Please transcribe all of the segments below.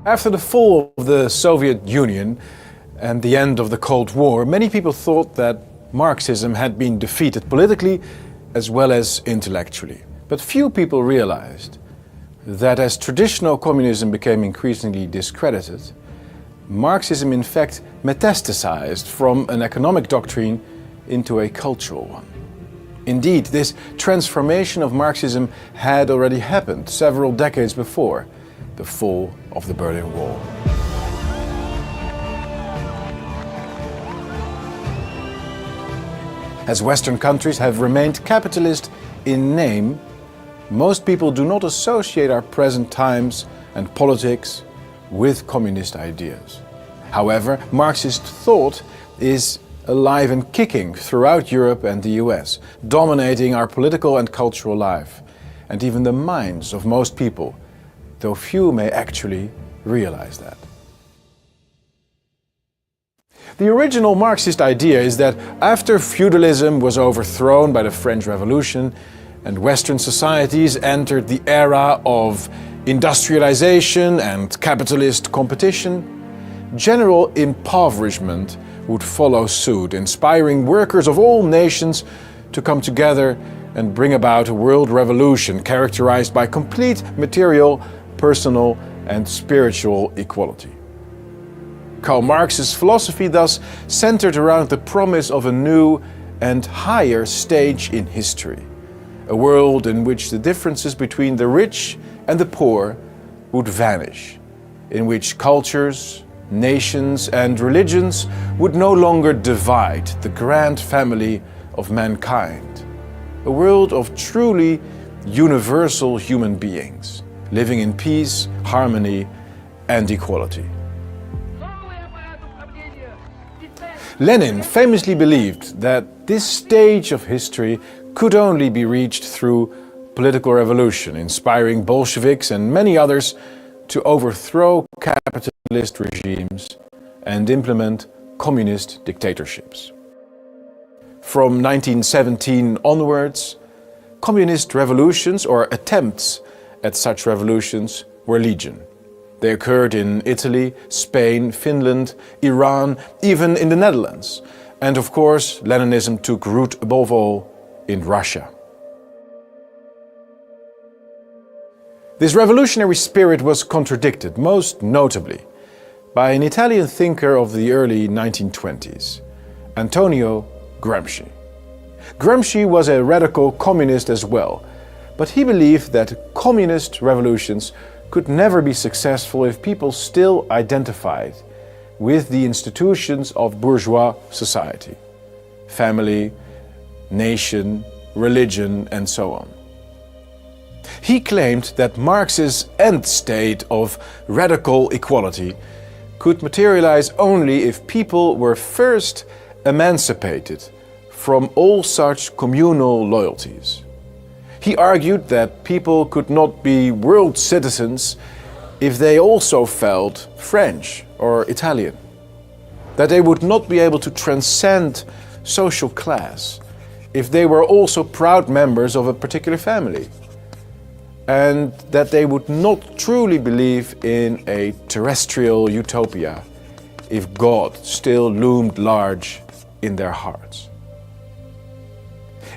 After the fall of the Soviet Union and the end of the Cold War, many people thought that Marxism had been defeated politically as well as intellectually. But few people realized that as traditional communism became increasingly discredited, Marxism in fact metastasized from an economic doctrine into a cultural one. Indeed, this transformation of Marxism had already happened several decades before the fall of the Berlin Wall. As Western countries have remained capitalist in name, most people do not associate our present times and politics with communist ideas. However, Marxist thought is alive and kicking throughout Europe and the US, dominating our political and cultural life, and even the minds of most people, though few may actually realize that. The original Marxist idea is that after feudalism was overthrown by the French Revolution and Western societies entered the era of industrialization and capitalist competition, general impoverishment would follow suit, inspiring workers of all nations to come together and bring about a world revolution characterized by complete material, personal and spiritual equality. Karl Marx's philosophy thus centered around the promise of a new and higher stage in history, a world in which the differences between the rich and the poor would vanish, in which cultures, nations and religions would no longer divide the grand family of mankind, a world of truly universal human beings, living in peace, harmony and equality. Lenin famously believed that this stage of history could only be reached through political revolution, inspiring Bolsheviks and many others to overthrow capitalist regimes and implement communist dictatorships. From 1917 onwards, communist revolutions or attempts at such revolutions were legion. They occurred in Italy, Spain, Finland, Iran, even in the Netherlands. And of course, Leninism took root above all in Russia. This revolutionary spirit was contradicted, most notably, by an Italian thinker of the early 1920s, Antonio Gramsci. Gramsci was a radical communist as well, but he believed that communist revolutions could never be successful if people still identified with the institutions of bourgeois society, family, nation, religion, and so on. He claimed that Marx's end state of radical equality could materialize only if people were first emancipated from all such communal loyalties. He argued that people could not be world citizens if they also felt French or Italian, that they would not be able to transcend social class if they were also proud members of a particular family, and that they would not truly believe in a terrestrial utopia if God still loomed large in their hearts.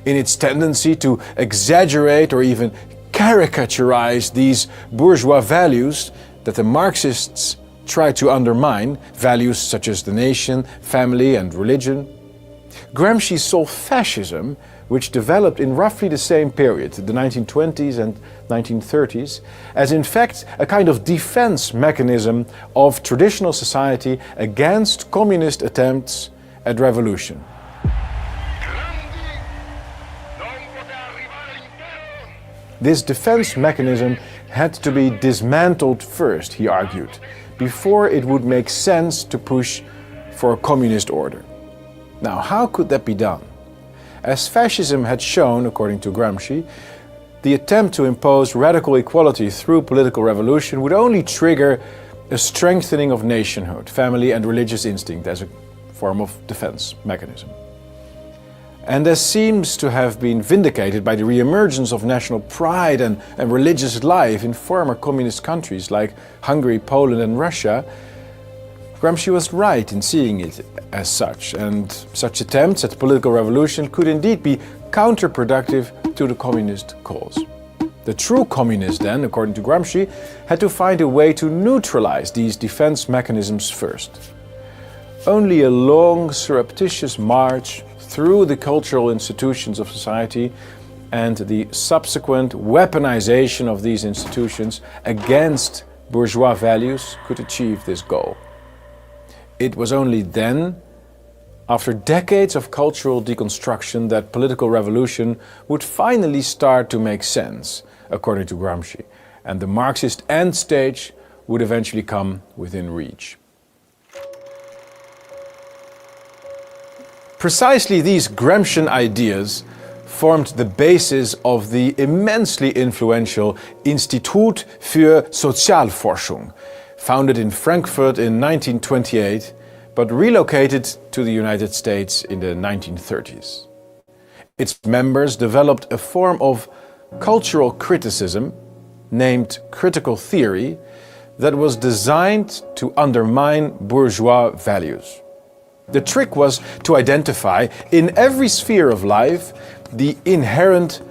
In its tendency to exaggerate or even caricaturize these bourgeois values that the Marxists tried to undermine, values such as the nation, family and religion, Gramsci saw fascism, which developed in roughly the same period, the 1920s and 1930s, as in fact a kind of defense mechanism of traditional society against communist attempts at revolution. This defense mechanism had to be dismantled first, he argued, before it would make sense to push for a communist order. Now, how could that be done? As fascism had shown, according to Gramsci, the attempt to impose radical equality through political revolution would only trigger a strengthening of nationhood, family and religious instinct as a form of defense mechanism. and as seems to have been vindicated by the re-emergence of national pride and religious life in former communist countries like Hungary, Poland and Russia, Gramsci was right in seeing it as such, and such attempts at political revolution could indeed be counterproductive to the communist cause. The true communists then, according to Gramsci, had to find a way to neutralize these defense mechanisms first. Only a long, surreptitious march through the cultural institutions of society and the subsequent weaponization of these institutions against bourgeois values could achieve this goal. It was only then, after decades of cultural deconstruction, that political revolution would finally start to make sense, according to Gramsci, and the Marxist end stage would eventually come within reach. Precisely these Gramscian ideas formed the basis of the immensely influential Institut für Sozialforschung, founded in Frankfurt in 1928, but relocated to the United States in the 1930s. Its members developed a form of cultural criticism, named critical theory, that was designed to undermine bourgeois values. The trick was to identify in every sphere of life the inherent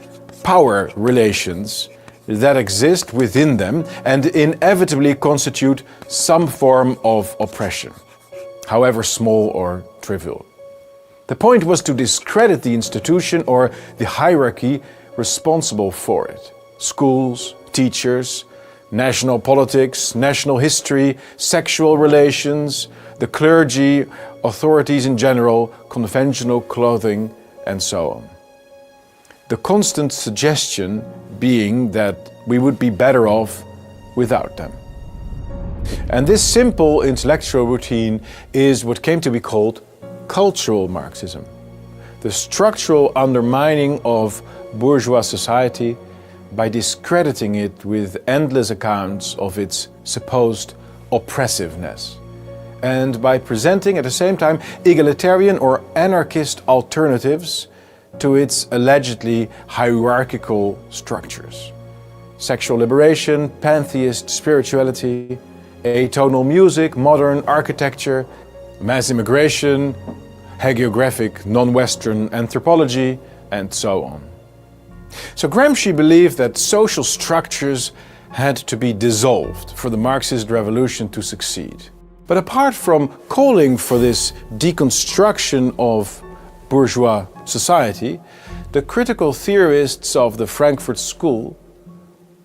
power relations that exist within them and inevitably constitute some form of oppression, however small or trivial. The point was to discredit the institution or the hierarchy responsible for it. Schools, teachers, national politics, national history, sexual relations, the clergy, authorities in general, conventional clothing, and so on. The constant suggestion being that we would be better off without them. And this simple intellectual routine is what came to be called cultural Marxism, the structural undermining of bourgeois society by discrediting it with endless accounts of its supposed oppressiveness, and by presenting at the same time egalitarian or anarchist alternatives to its allegedly hierarchical structures. Sexual liberation, pantheist spirituality, atonal music, modern architecture, mass immigration, hagiographic non-Western anthropology, and so on. So Gramsci believed that social structures had to be dissolved for the Marxist revolution to succeed. But apart from calling for this deconstruction of bourgeois society, the critical theorists of the Frankfurt School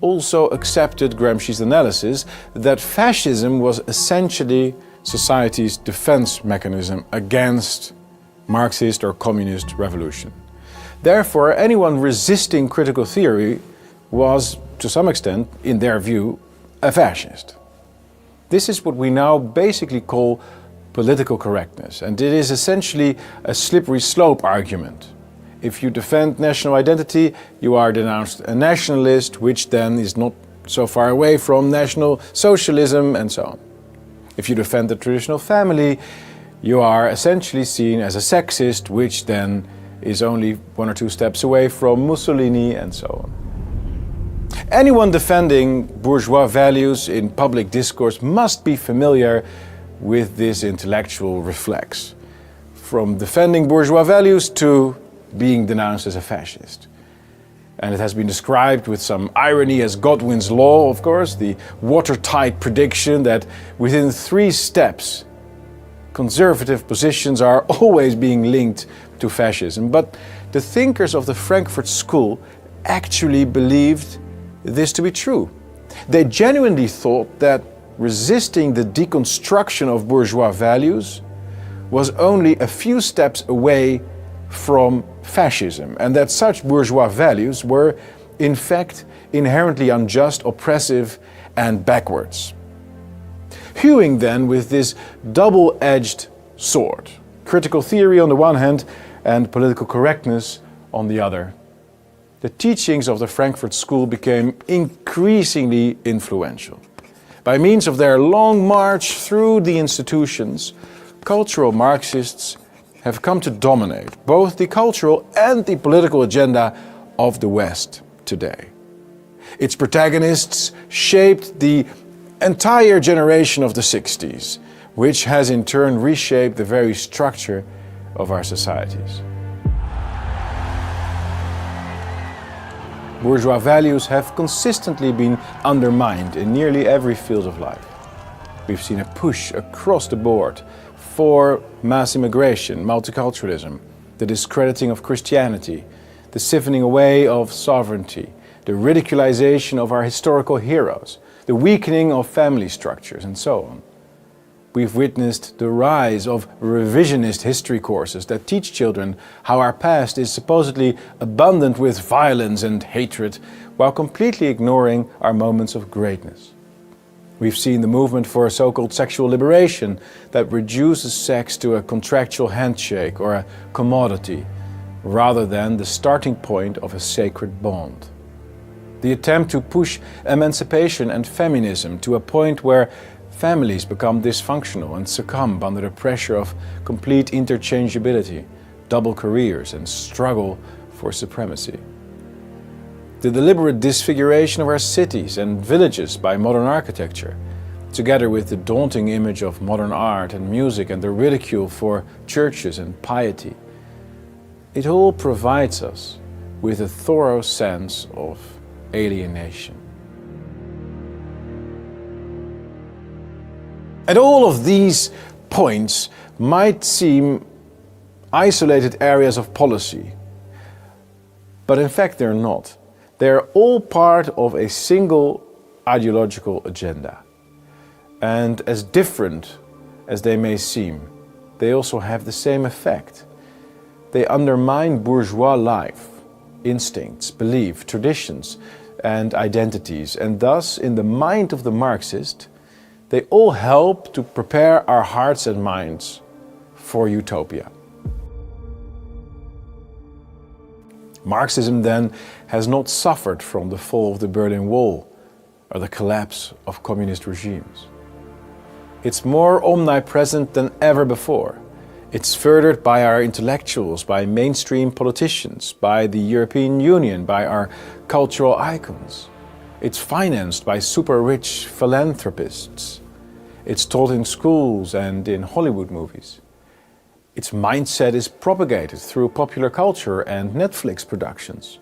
also accepted Gramsci's analysis that fascism was essentially society's defense mechanism against Marxist or communist revolution. Therefore, anyone resisting critical theory was, to some extent, in their view, a fascist. This is what we now basically call political correctness, and it is essentially a slippery slope argument. If you defend national identity, you are denounced a nationalist, which then is not so far away from National Socialism and so on. If you defend the traditional family, you are essentially seen as a sexist, which then is only 1 or 2 steps away from Mussolini and so on. Anyone defending bourgeois values in public discourse must be familiar with this intellectual reflex, from defending bourgeois values to being denounced as a fascist. And it has been described with some irony as Godwin's law, of course, the watertight prediction that within 3 steps, conservative positions are always being linked to fascism. But the thinkers of the Frankfurt School actually believed this to be true. They genuinely thought that resisting the deconstruction of bourgeois values was only a few steps away from fascism, and that such bourgeois values were, in fact, inherently unjust, oppressive, and backwards. Hewing then with this double-edged sword, critical theory on the one hand and political correctness on the other, the teachings of the Frankfurt School became increasingly influential. By means of their long march through the institutions, cultural Marxists have come to dominate both the cultural and the political agenda of the West today. Its protagonists shaped the entire generation of the 60s, which has in turn reshaped the very structure of our societies. Bourgeois values have consistently been undermined in nearly every field of life. We've seen a push across the board for mass immigration, multiculturalism, the discrediting of Christianity, the siphoning away of sovereignty, the ridiculization of our historical heroes, the weakening of family structures, and so on. We've witnessed the rise of revisionist history courses that teach children how our past is supposedly abundant with violence and hatred, while completely ignoring our moments of greatness. We've seen the movement for so-called sexual liberation that reduces sex to a contractual handshake or a commodity, rather than the starting point of a sacred bond. The attempt to push emancipation and feminism to a point where families become dysfunctional and succumb under the pressure of complete interchangeability, double careers, and struggle for supremacy. The deliberate disfiguration of our cities and villages by modern architecture, together with the daunting image of modern art and music and the ridicule for churches and piety, it all provides us with a thorough sense of alienation. And all of these points might seem isolated areas of policy, but in fact they're not. They're all part of a single ideological agenda. And as different as they may seem, they also have the same effect. They undermine bourgeois life, instincts, belief, traditions, and identities, and thus, in the mind of the Marxist, they all help to prepare our hearts and minds for utopia. Marxism then has not suffered from the fall of the Berlin Wall or the collapse of communist regimes. It's more omnipresent than ever before. It's furthered by our intellectuals, by mainstream politicians, by the European Union, by our cultural icons. It's financed by super-rich philanthropists. It's taught in schools and in Hollywood movies. Its mindset is propagated through popular culture and Netflix productions,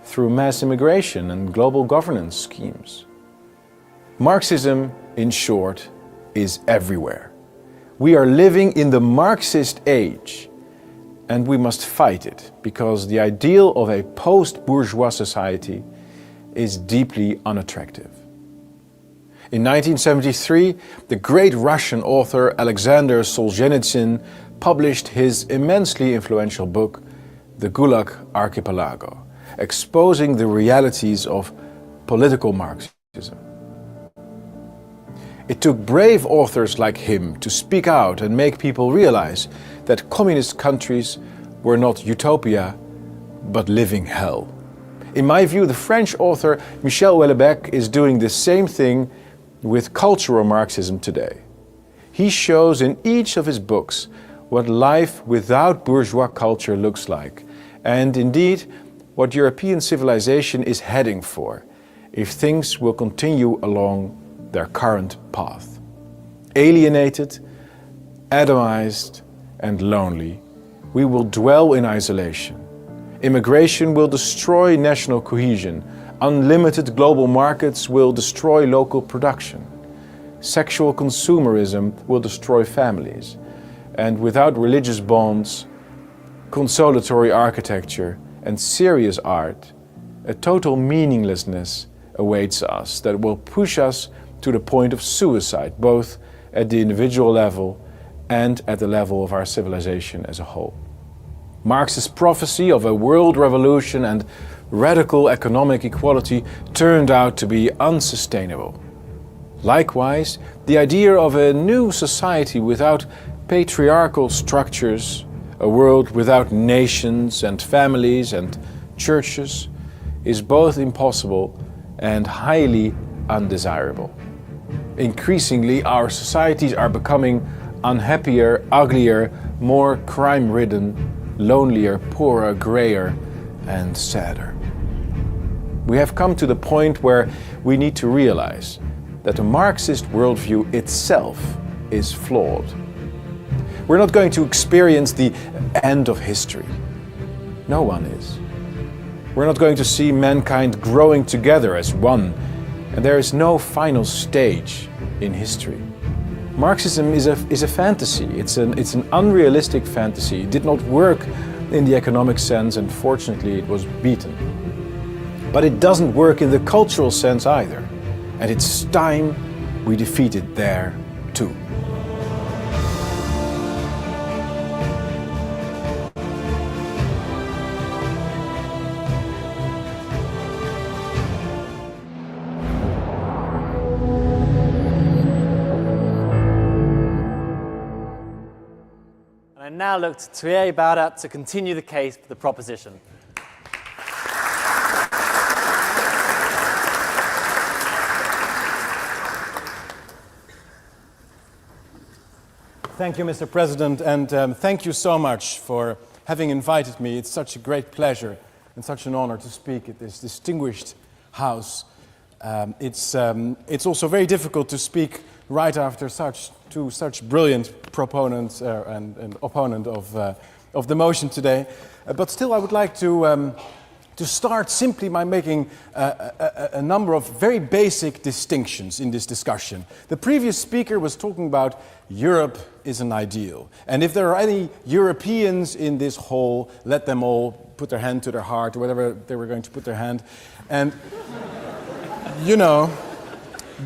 through mass immigration and global governance schemes. Marxism, in short, is everywhere. We are living in the Marxist age, and we must fight it, because the ideal of a post-bourgeois society is deeply unattractive. In 1973, the great Russian author Alexander Solzhenitsyn published his immensely influential book, The Gulag Archipelago, exposing the realities of political Marxism. It took brave authors like him to speak out and make people realize that communist countries were not utopia, but living hell. In my view, the French author Michel Houellebecq is doing the same thing with cultural Marxism today. He shows in each of his books what life without bourgeois culture looks like, and indeed what European civilization is heading for if things will continue along their current path. Alienated, atomized, and lonely, we will dwell in isolation. Immigration will destroy national cohesion. Unlimited global markets will destroy local production. Sexual consumerism will destroy families. And without religious bonds, consolatory architecture, and serious art, a total meaninglessness awaits us that will push us to the point of suicide, both at the individual level and at the level of our civilization as a whole. Marx's prophecy of a world revolution and radical economic equality turned out to be unsustainable. Likewise, the idea of a new society without patriarchal structures, a world without nations and families and churches, is both impossible and highly undesirable. Increasingly, our societies are becoming unhappier, uglier, more crime-ridden, lonelier, poorer, grayer, and sadder. We have come to the point where we need to realize that the Marxist worldview itself is flawed. We're not going to experience the end of history. No one is. We're not going to see mankind growing together as one, and there is no final stage in history. Marxism is a fantasy. It's an unrealistic fantasy. It did not work in the economic sense, and fortunately it was beaten. But it doesn't work in the cultural sense either, and it's time we defeat it there too. I now look to Thierry Baudat to continue the case for the proposition. Thank you, Mr. President, and thank you so much for having invited me. It's such a great pleasure and such an honor to speak at this distinguished house. It's also very difficult to speak right after such brilliant proponents and opponent of the motion today. But still, I would like to start simply by making a number of very basic distinctions in this discussion. The previous speaker was talking about Europe is an ideal. And if there are any Europeans in this hall, let them all put their hand to their heart or whatever they were going to put their hand. And, you know,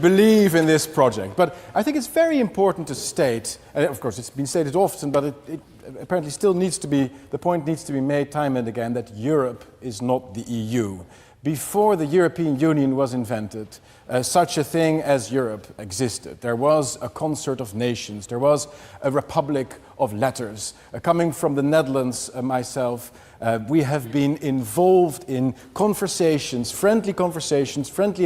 believe in this project. But I think it's very important to state, and of course it's been stated often, but it apparently still needs to be, the point needs to be made time and again, that Europe is not the EU. Before the European Union was invented, such a thing as Europe existed. There was a concert of nations, there was a republic of letters. Coming from the Netherlands myself, we have been involved in conversations, friendly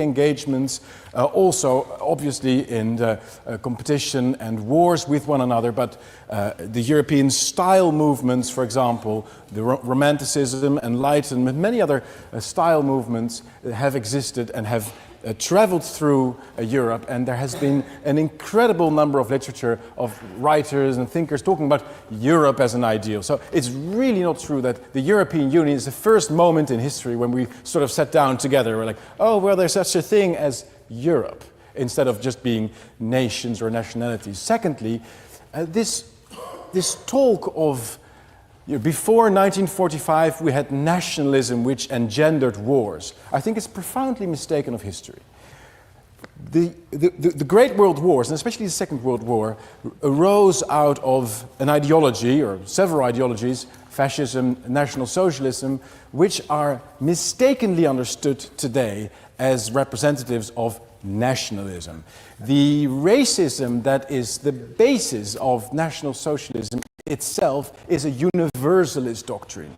engagements, also obviously in competition and wars with one another, but the European style movements, for example, the Romanticism, Enlightenment, many other style movements have existed and have traveled through Europe, and there has been an incredible number of literature of writers and thinkers talking about Europe as an ideal. So it's really not true that the European Union is the first moment in history when we sort of sat down together. We're like, oh, well, there's such a thing as Europe, instead of just being nations or nationalities. Secondly, this talk of before 1945, we had nationalism which engendered wars. I think it's profoundly mistaken of history. The Great World Wars, and especially the Second World War, arose out of an ideology, or several ideologies, fascism, National Socialism, which are mistakenly understood today as representatives of nationalism. The racism that is the basis of National Socialism itself is a universalist doctrine.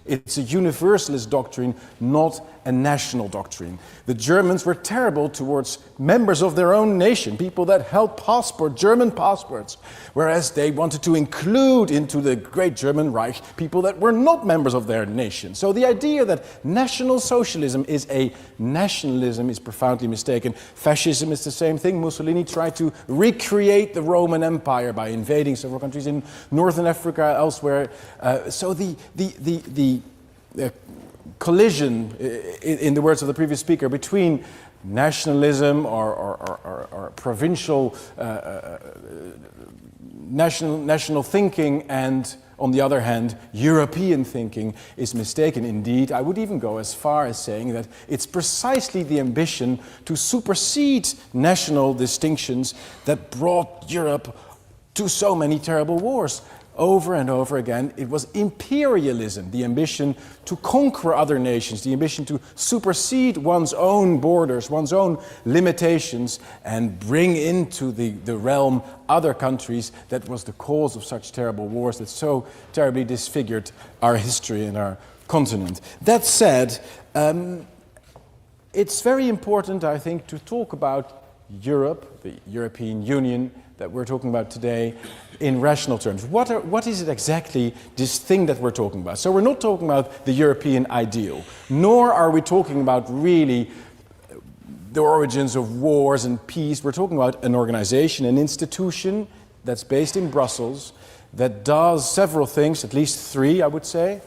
It's a universalist doctrine, not a national doctrine. The Germans were terrible towards members of their own nation, people that held German passports, whereas they wanted to include into the great German Reich people that were not members of their nation. So the idea that National Socialism is a nationalism is profoundly mistaken. Fascism is the same thing. Mussolini tried to recreate the Roman Empire by invading several countries in Northern Africa, elsewhere. So the collision, in the words of the previous speaker, between nationalism or provincial national thinking and, on the other hand, European thinking is mistaken. Indeed, I would even go as far as saying that it's precisely the ambition to supersede national distinctions that brought Europe to so many terrible wars. Over and over again, it was imperialism, the ambition to conquer other nations, the ambition to supersede one's own borders, one's own limitations, and bring into the realm other countries, that was the cause of such terrible wars that so terribly disfigured our history and our continent. That said, it's very important, I think, to talk about Europe, the European Union that we're talking about today, in rational terms. What is it exactly, this thing that we're talking about? So we're not talking about the European ideal, nor are we talking about really the origins of wars and peace. We're talking about an organization, an institution that's based in Brussels that does several things, at least three, I would say.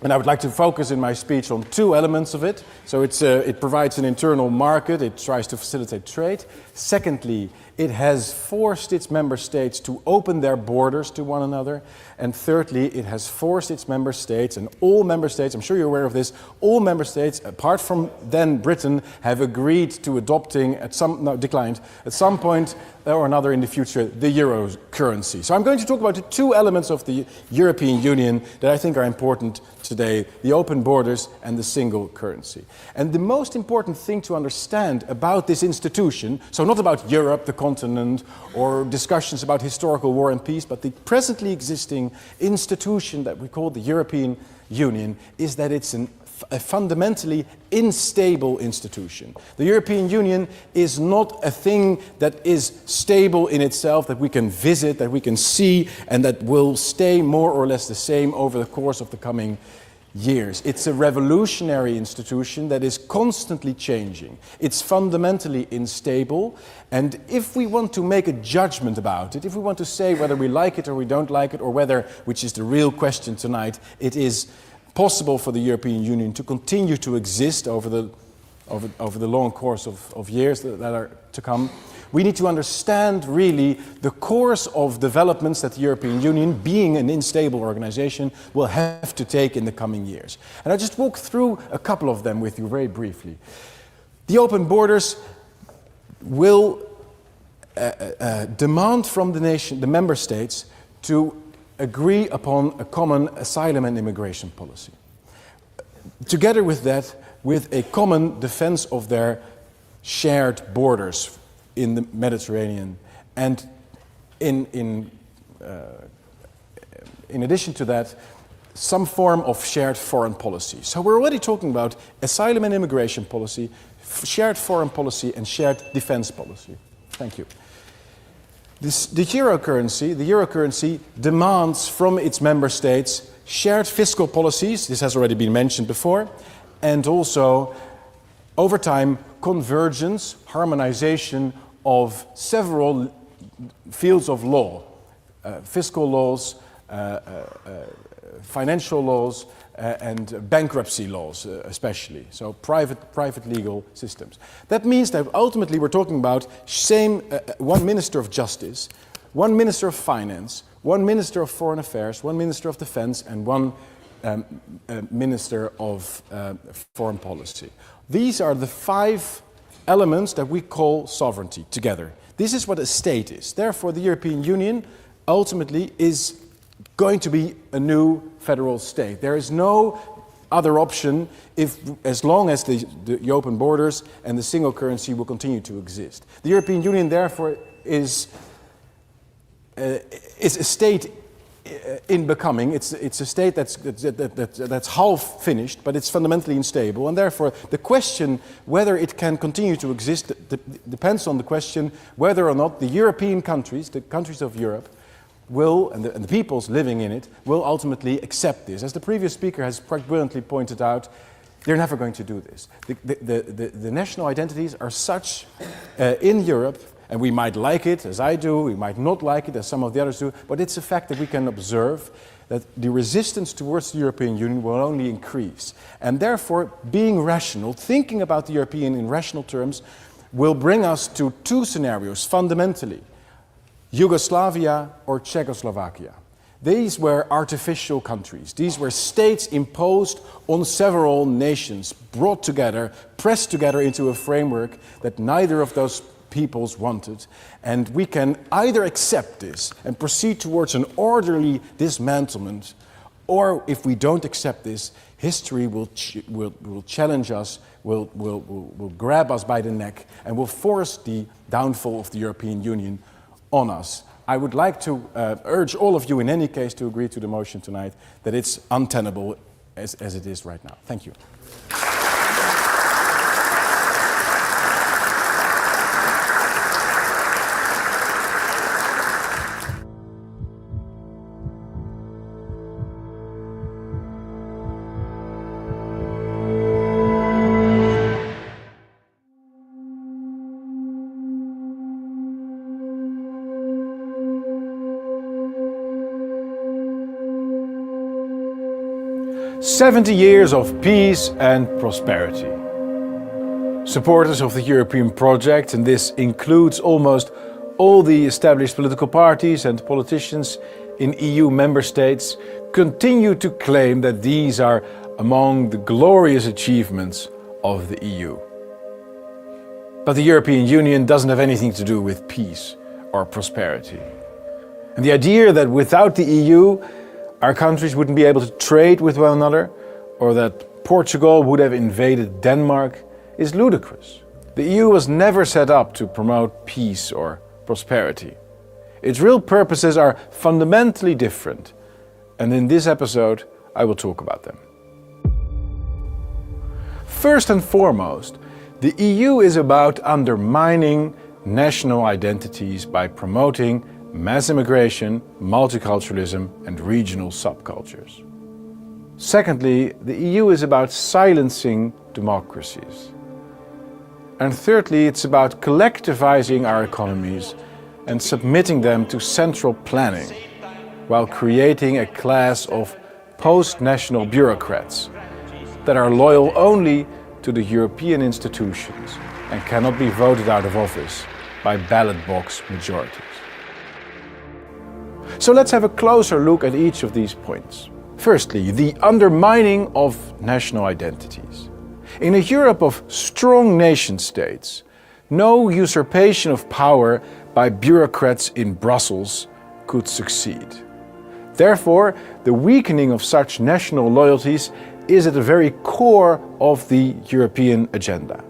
And I would like to focus in my speech on two elements of it. So it provides an internal market, it tries to facilitate trade. Secondly, it has forced its member states to open their borders to one another. And thirdly, it has forced its member states, and all member states, I'm sure you're aware of this, all member states, apart from then Britain, have agreed to adopting, declined, at some point or another in the future, the euro currency. So I'm going to talk about the two elements of the European Union that I think are important today, the open borders and the single currency. And the most important thing to understand about this institution, so not about Europe, the continent, or discussions about historical war and peace, but the presently existing institution that we call the European Union, is that it's a fundamentally unstable institution. The European Union is not a thing that is stable in itself, that we can visit, that we can see, and that will stay more or less the same over the course of the coming years. It's a revolutionary institution that is constantly changing. It's fundamentally unstable, and if we want to make a judgment about it, if we want to say whether we like it or we don't like it, or whether, which is the real question tonight, it is possible for the European Union to continue to exist over the long course of years that are to come, we need to understand really the course of developments that the European Union, being an unstable organization, will have to take in the coming years. And I'll just walk through a couple of them with you very briefly. The open borders will demand from the member states to agree upon a common asylum and immigration policy. Together with that, with a common defense of their shared borders in the Mediterranean, and in addition to that, some form of shared foreign policy. So we're already talking about asylum and immigration policy, shared foreign policy, and shared defense policy. Thank you. The euro currency demands from its member states shared fiscal policies, this has already been mentioned before, and also, over time, convergence, harmonization of several fields of law, fiscal laws, financial laws, and bankruptcy laws especially, so private legal systems. That means that ultimately we're talking about one Minister of Justice, one Minister of Finance, one Minister of Foreign Affairs, one Minister of Defense, and one Minister of Foreign Policy. These are the 5 elements that we call sovereignty together. This is what a state is. Therefore, the European Union ultimately is going to be a new federal state. There is no other option as long as the open borders and the single currency will continue to exist. The European Union, therefore, is a state in becoming. It's a state that's half finished, but it's fundamentally unstable, and therefore the question whether it can continue to exist depends on the question whether or not the European countries, the countries of Europe, will, and the peoples living in it, will ultimately accept this. As the previous speaker has quite brilliantly pointed out, they're never going to do this. The national identities are such in Europe, and we might like it, as I do, we might not like it, as some of the others do, but it's a fact that we can observe that the resistance towards the European Union will only increase. And therefore, being rational, thinking about the European in rational terms, will bring us to 2 scenarios, fundamentally. Yugoslavia or Czechoslovakia. These were artificial countries. These were states imposed on several nations, brought together, pressed together into a framework that neither of those peoples wanted. And we can either accept this and proceed towards an orderly dismantlement, or if we don't accept this, history will challenge us, will grab us by the neck, and will force the downfall of the European Union on us. I would like to urge all of you in any case to agree to the motion tonight that it's untenable as it is right now. Thank you. 70 years of peace and prosperity. Supporters of the European project, and this includes almost all the established political parties and politicians in EU member states, continue to claim that these are among the glorious achievements of the EU. But the European Union doesn't have anything to do with peace or prosperity. And the idea that without the EU, our countries wouldn't be able to trade with one another, or that Portugal would have invaded Denmark, is ludicrous. The EU was never set up to promote peace or prosperity. Its real purposes are fundamentally different, and in this episode I will talk about them. First and foremost, the EU is about undermining national identities by promoting mass immigration, multiculturalism and regional subcultures. Secondly, the EU is about silencing democracies. And thirdly, it's about collectivizing our economies and submitting them to central planning, while creating a class of post-national bureaucrats that are loyal only to the European institutions and cannot be voted out of office by ballot box majorities. So let's have a closer look at each of these points. Firstly, the undermining of national identities. In a Europe of strong nation-states, no usurpation of power by bureaucrats in Brussels could succeed. Therefore, the weakening of such national loyalties is at the very core of the European agenda.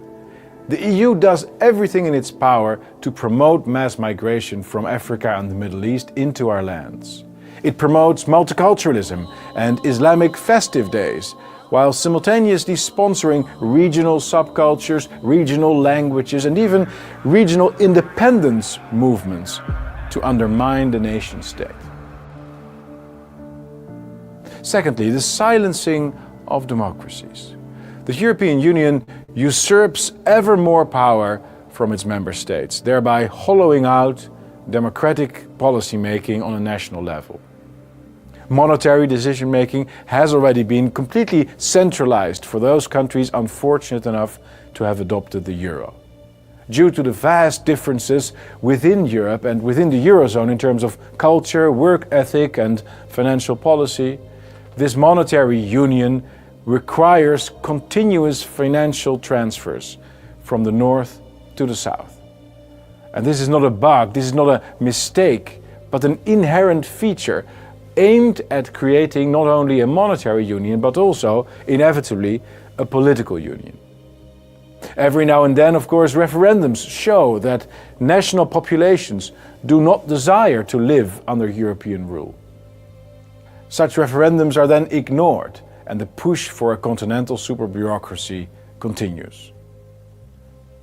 The EU does everything in its power to promote mass migration from Africa and the Middle East into our lands. It promotes multiculturalism and Islamic festive days, while simultaneously sponsoring regional subcultures, regional languages, and even regional independence movements to undermine the nation-state. Secondly, the silencing of democracies. The European Union usurps ever more power from its member states, thereby hollowing out democratic policy-making on a national level. Monetary decision-making has already been completely centralized for those countries unfortunate enough to have adopted the euro. Due to the vast differences within Europe and within the Eurozone in terms of culture, work ethic and financial policy, this monetary union requires continuous financial transfers from the north to the south. And this is not a bug, this is not a mistake, but an inherent feature aimed at creating not only a monetary union, but also, inevitably, a political union. Every now and then, of course, referendums show that national populations do not desire to live under European rule. Such referendums are then ignored, and the push for a continental super-bureaucracy continues.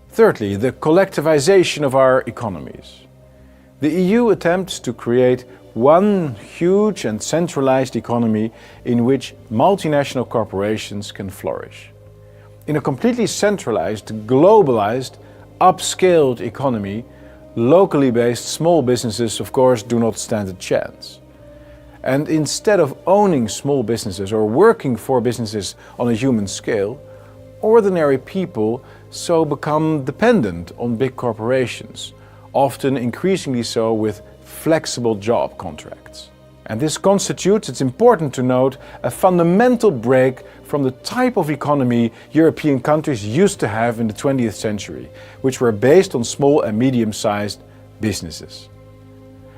Thirdly, the collectivization of our economies. The EU attempts to create one huge and centralized economy in which multinational corporations can flourish. In a completely centralized, globalized, upscaled economy, locally based small businesses, of course, do not stand a chance. And instead of owning small businesses or working for businesses on a human scale, ordinary people so become dependent on big corporations, often increasingly so with flexible job contracts. And this constitutes, it's important to note, a fundamental break from the type of economy European countries used to have in the 20th century, which were based on small and medium-sized businesses.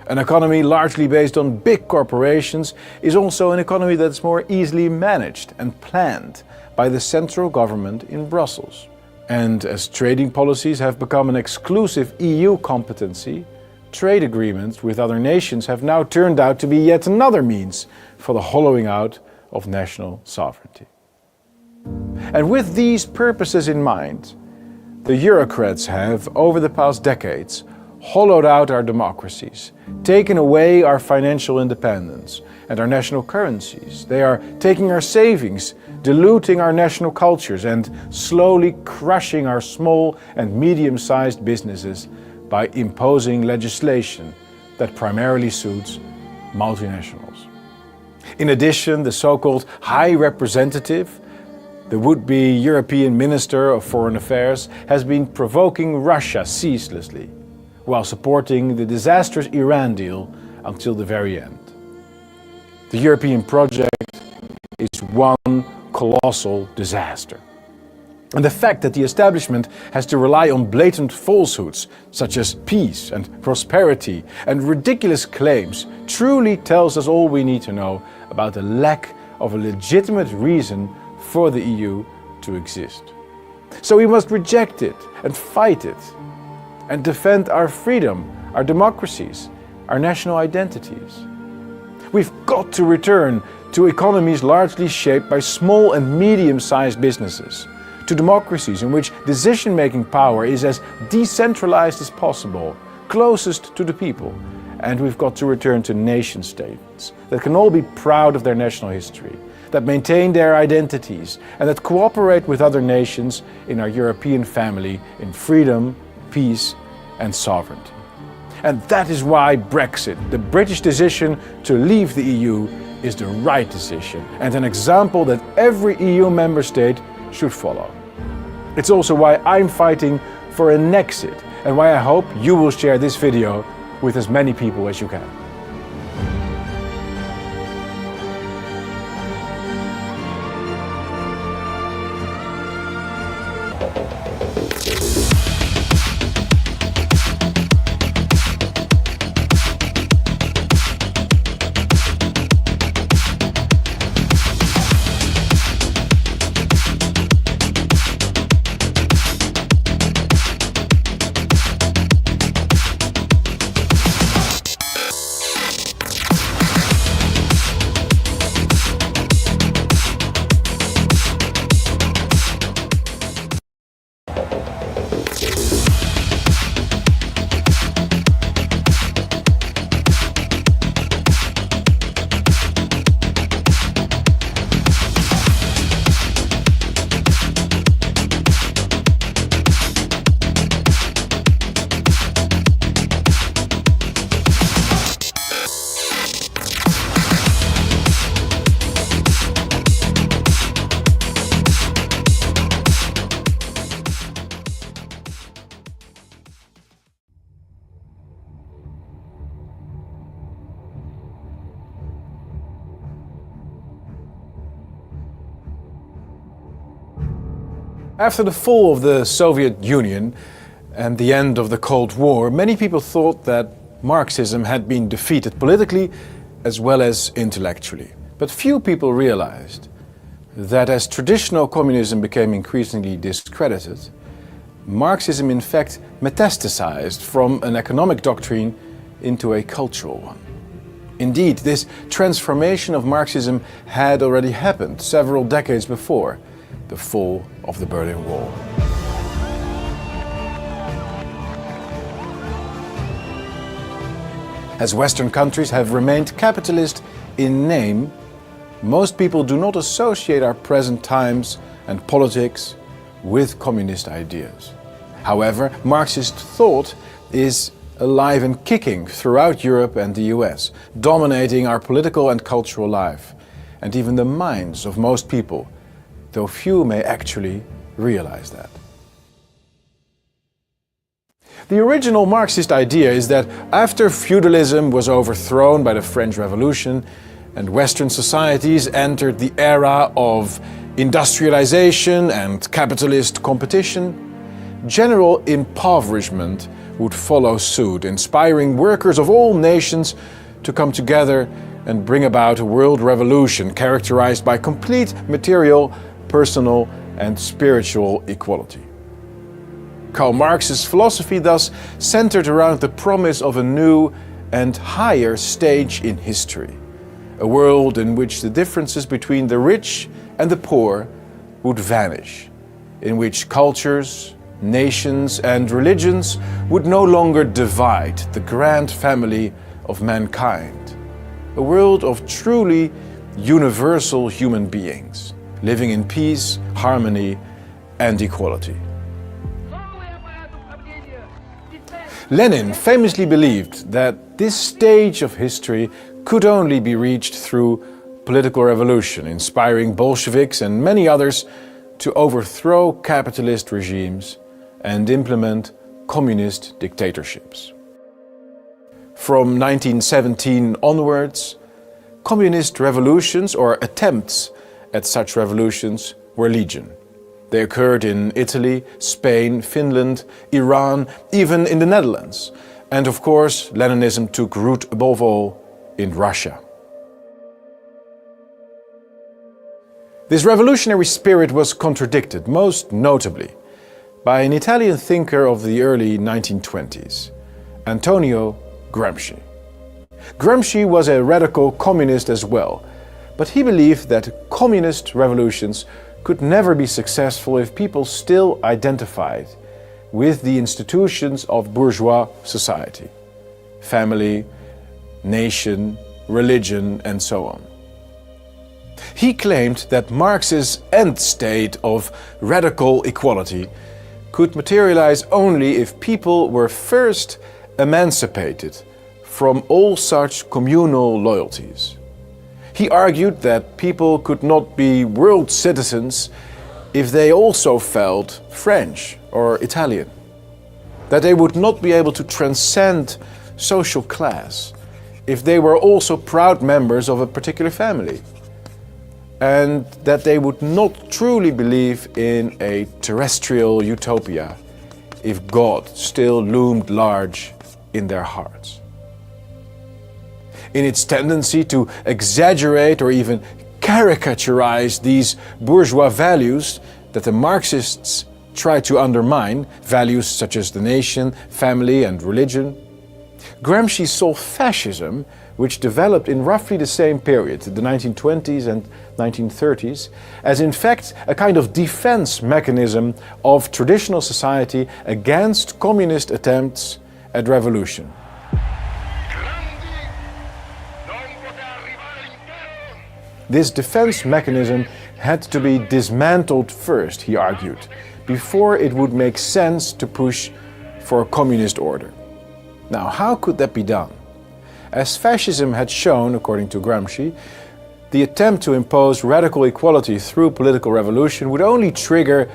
An economy largely based on big corporations is also an economy that's more easily managed and planned by the central government in Brussels. And as trading policies have become an exclusive EU competency, trade agreements with other nations have now turned out to be yet another means for the hollowing out of national sovereignty. And with these purposes in mind, the Eurocrats have, over the past decades, hollowed out our democracies, taken away our financial independence and our national currencies. They are taking our savings, diluting our national cultures, and slowly crushing our small and medium-sized businesses by imposing legislation that primarily suits multinationals. In addition, the so-called High Representative, the would-be European Minister of Foreign Affairs, has been provoking Russia ceaselessly, while supporting the disastrous Iran deal until the very end. The European project is one colossal disaster. And the fact that the establishment has to rely on blatant falsehoods, such as peace and prosperity and ridiculous claims, truly tells us all we need to know about the lack of a legitimate reason for the EU to exist. So we must reject it and fight it and defend our freedom, our democracies, our national identities. We've got to return to economies largely shaped by small and medium-sized businesses, to democracies in which decision-making power is as decentralized as possible, closest to the people. And we've got to return to nation-states that can all be proud of their national history, that maintain their identities, and that cooperate with other nations in our European family in freedom, peace, and sovereignty. And that is why Brexit, the British decision to leave the EU, is the right decision and an example that every EU member state should follow. It's also why I'm fighting for an exit and why I hope you will share this video with as many people as you can. After the fall of the Soviet Union and the end of the Cold War, many people thought that Marxism had been defeated politically as well as intellectually. But few people realized that as traditional communism became increasingly discredited, Marxism in fact metastasized from an economic doctrine into a cultural one. Indeed, this transformation of Marxism had already happened several decades before the fall of the Berlin Wall. As Western countries have remained capitalist in name, most people do not associate our present times and politics with communist ideas. However, Marxist thought is alive and kicking throughout Europe and the US, dominating our political and cultural life, and even the minds of most people, though few may actually realize that. The original Marxist idea is that after feudalism was overthrown by the French Revolution and Western societies entered the era of industrialization and capitalist competition, general impoverishment would follow suit, inspiring workers of all nations to come together and bring about a world revolution characterized by complete material, personal and spiritual equality. Karl Marx's philosophy thus centered around the promise of a new and higher stage in history, a world in which the differences between the rich and the poor would vanish, in which cultures, nations and religions would no longer divide the grand family of mankind, a world of truly universal human beings, living in peace, harmony and equality. Lenin famously believed that this stage of history could only be reached through political revolution, inspiring Bolsheviks and many others to overthrow capitalist regimes and implement communist dictatorships. From 1917 onwards, communist revolutions or attempts at such revolutions were legion. They occurred in Italy, Spain, Finland, Iran, even in the Netherlands. And of course, Leninism took root above all in Russia. This revolutionary spirit was contradicted, most notably, by an Italian thinker of the early 1920s, Antonio Gramsci. Gramsci was a radical communist as well, but he believed that communist revolutions could never be successful if people still identified with the institutions of bourgeois society, family, nation, religion, and so on. He claimed that Marx's end state of radical equality could materialize only if people were first emancipated from all such communal loyalties. He argued that people could not be world citizens if they also felt French or Italian, that they would not be able to transcend social class if they were also proud members of a particular family, and that they would not truly believe in a terrestrial utopia if God still loomed large in their hearts. In its tendency to exaggerate or even caricaturize these bourgeois values that the Marxists tried to undermine, values such as the nation, family, and religion, Gramsci saw fascism, which developed in roughly the same period, the 1920s and 1930s, as in fact a kind of defense mechanism of traditional society against communist attempts at revolution. This defense mechanism had to be dismantled first, he argued, before it would make sense to push for a communist order. Now, how could that be done? As fascism had shown, according to Gramsci, the attempt to impose radical equality through political revolution would only trigger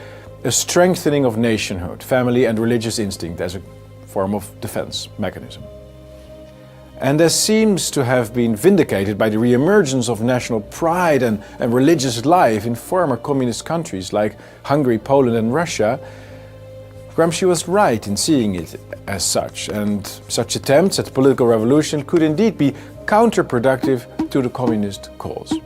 a strengthening of nationhood, family and religious instinct as a form of defense mechanism. And as seems to have been vindicated by the re-emergence of national pride and religious life in former communist countries like Hungary, Poland and Russia, Gramsci was right in seeing it as such, and such attempts at political revolution could indeed be counterproductive to the communist cause.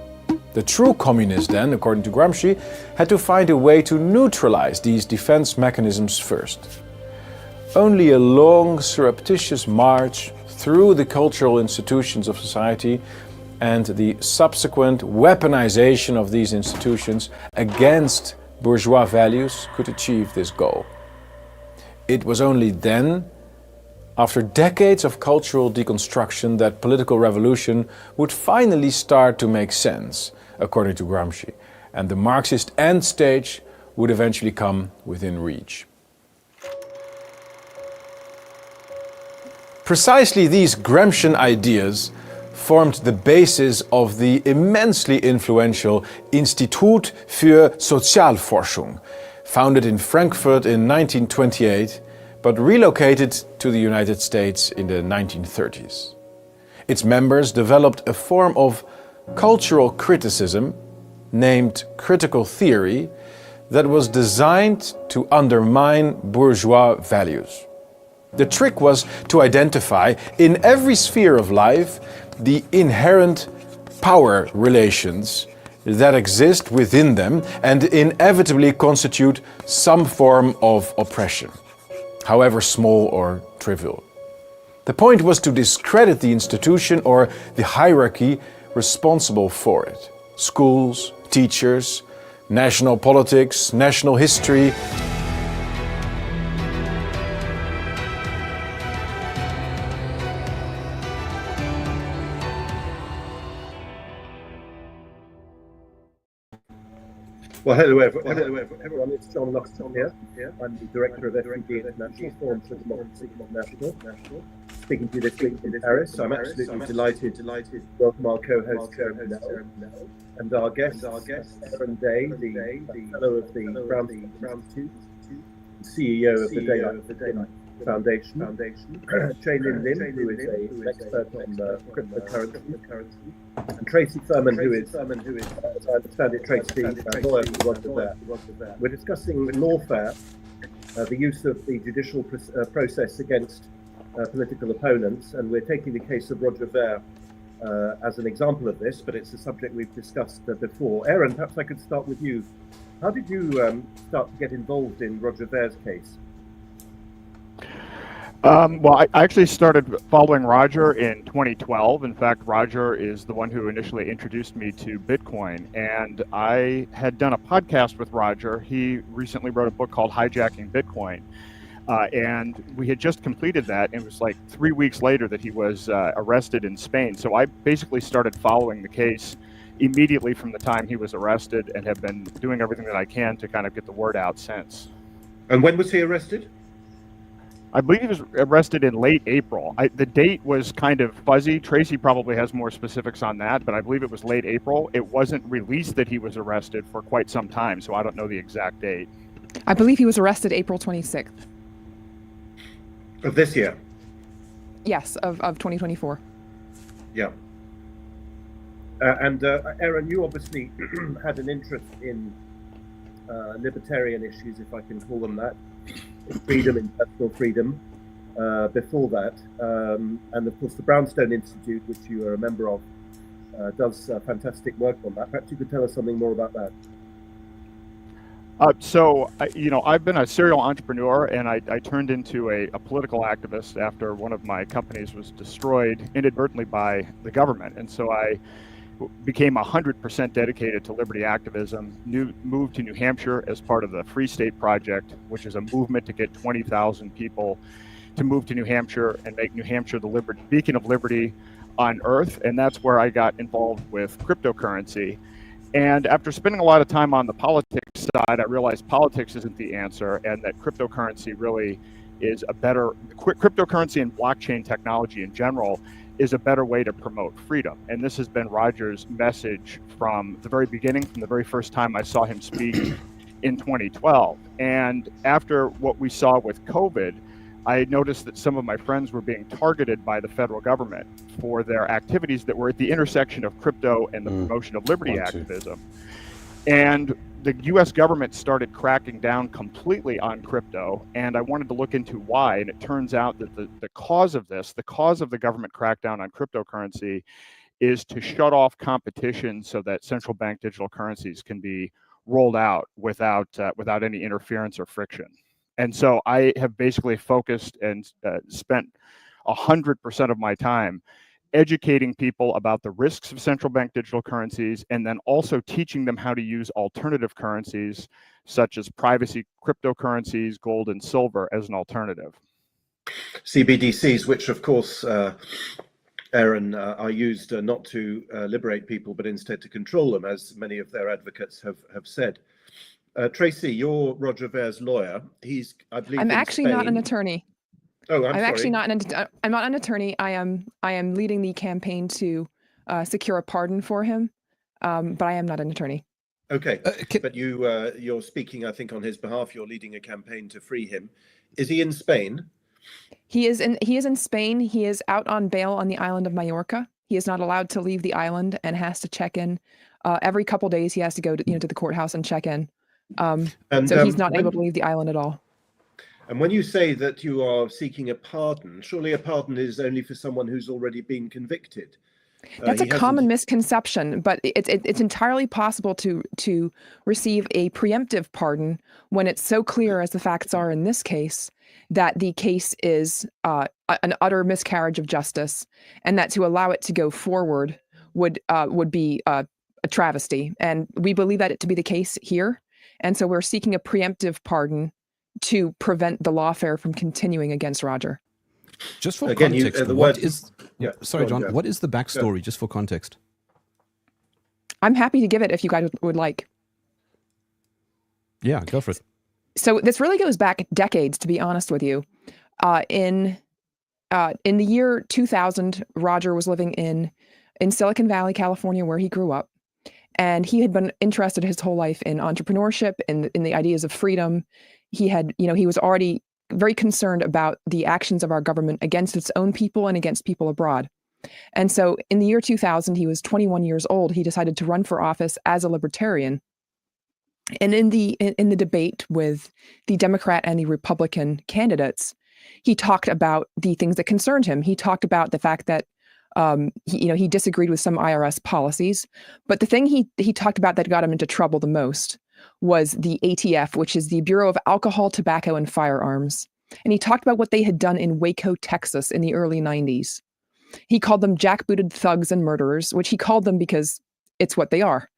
The true communists then, according to Gramsci, had to find a way to neutralize these defense mechanisms first. Only a long, surreptitious march through the cultural institutions of society and the subsequent weaponization of these institutions against bourgeois values could achieve this goal. It was only then, after decades of cultural deconstruction, that political revolution would finally start to make sense, according to Gramsci, and the Marxist end stage would eventually come within reach. Precisely these Gramscian ideas formed the basis of the immensely influential Institut für Sozialforschung, founded in Frankfurt in 1928, but relocated to the United States in the 1930s. Its members developed a form of cultural criticism, named critical theory, that was designed to undermine bourgeois values. The trick was to identify in every sphere of life the inherent power relations that exist within them and inevitably constitute some form of oppression, however small or trivial. The point was to discredit the institution or the hierarchy responsible for it. Schools, teachers, national politics, national history. Well, hello everyone. It's John Luxton here. I'm the director of FPD International, Forum for Democracy International. speaking to you this week in Paris. I'm absolutely delighted to welcome our co-host Aaron and our guest Aaron Day, the fellow of the Brown Institute, CEO of the Daylight Foundation, Chaylin Lim, who is an expert on cryptocurrency, and Tracy Thurman, who is, as I understand it, Tracy, lawyer for Roger Ver. We're discussing lawfare, the use of the judicial process against political opponents, and we're taking the case of Roger Ver as an example of this, but it's a subject we've discussed before. Aaron, perhaps I could start with you. How did you start to get involved in Roger Ver's case? Well, I actually started following Roger in 2012. In fact, Roger is the one who initially introduced me to Bitcoin. And I had done a podcast with Roger. He recently wrote a book called Hijacking Bitcoin. And we had just completed that. And it was like 3 weeks later that he was arrested in Spain. So I basically started following the case immediately from the time he was arrested and have been doing everything that I can to kind of get the word out since. And when was he arrested? I believe he was arrested in late April. The date was kind of fuzzy. Tracy probably has more specifics on that, but I believe it was late April. It wasn't released that he was arrested for quite some time, so I don't know the exact date. I believe he was arrested April 26th. Of this year? Yes, of 2024. Yeah. And Aaron, you obviously had an interest in libertarian issues, if I can call them that, in freedom, in personal freedom, before that. And of course, the Brownstone Institute, which you are a member of, does fantastic work on that. Perhaps you could tell us something more about that. I've been a serial entrepreneur, and I turned into a political activist after one of my companies was destroyed inadvertently by the government. And so I became 100% dedicated to liberty activism, moved to New Hampshire as part of the Free State Project, which is a movement to get 20,000 people to move to New Hampshire and make New Hampshire the beacon of liberty on earth. And that's where I got involved with cryptocurrency. And after spending a lot of time on the politics side, I realized politics isn't the answer, and that cryptocurrency really is cryptocurrency and blockchain technology in general is a better way to promote freedom. And this has been Roger's message from the very beginning, from the very first time I saw him speak in 2012. And after what we saw with COVID, I noticed that some of my friends were being targeted by the federal government for their activities that were at the intersection of crypto and the promotion of liberty activism. And the US government started cracking down completely on crypto, and I wanted to look into why. And it turns out that the cause of this, the cause of the government crackdown on cryptocurrency, is to shut off competition so that central bank digital currencies can be rolled out without any interference or friction. And so I have basically focused and spent 100% of my time educating people about the risks of central bank digital currencies, and then also teaching them how to use alternative currencies such as privacy cryptocurrencies, gold and silver as an alternative. CBDCs, which of course, Aaron, are used not to liberate people, but instead to control them, as many of their advocates have said. Tracy, you're Roger Ver's lawyer. He's, I believe, I'm actually not an attorney. Oh, I'm sorry. actually not I'm not an attorney. I am leading the campaign to secure a pardon for him, but I am not an attorney. Okay, but you're speaking, I think, on his behalf. You're leading a campaign to free him. Is he in Spain? He is in Spain. He is out on bail on the island of Mallorca. He is not allowed to leave the island and has to check in every couple days. He has to go to the courthouse and check in. So he's not able to leave the island at all. And when you say that you are seeking a pardon, surely a pardon is only for someone who's already been convicted. That's a common misconception, but it's entirely possible to receive a preemptive pardon when it's so clear, as the facts are in this case, that the case is an utter miscarriage of justice, and that to allow it to go forward would be a travesty. And we believe that it to be the case here, and so we're seeking a preemptive pardon to prevent the lawfare from continuing against Roger. Just for context, sorry, John, what is the backstory, just for context? I'm happy to give it if you guys would like. Yeah, go for it. So this really goes back decades, to be honest with you. In in the year 2000, Roger was living in Silicon Valley, California, where he grew up. And he had been interested his whole life in entrepreneurship and in the ideas of freedom. He was already very concerned about the actions of our government against its own people and against people abroad. And so in the year 2000, he was 21 years old. He decided to run for office as a libertarian. And in the debate with the Democrat and the Republican candidates, he talked about the things that concerned him. He talked about the fact that he disagreed with some IRS policies, but the thing he talked about that got him into trouble the most was the ATF, which is the Bureau of Alcohol, Tobacco, and Firearms. And he talked about what they had done in Waco, Texas in the early 90s. He called them jackbooted thugs and murderers, which he called them because it's what they are.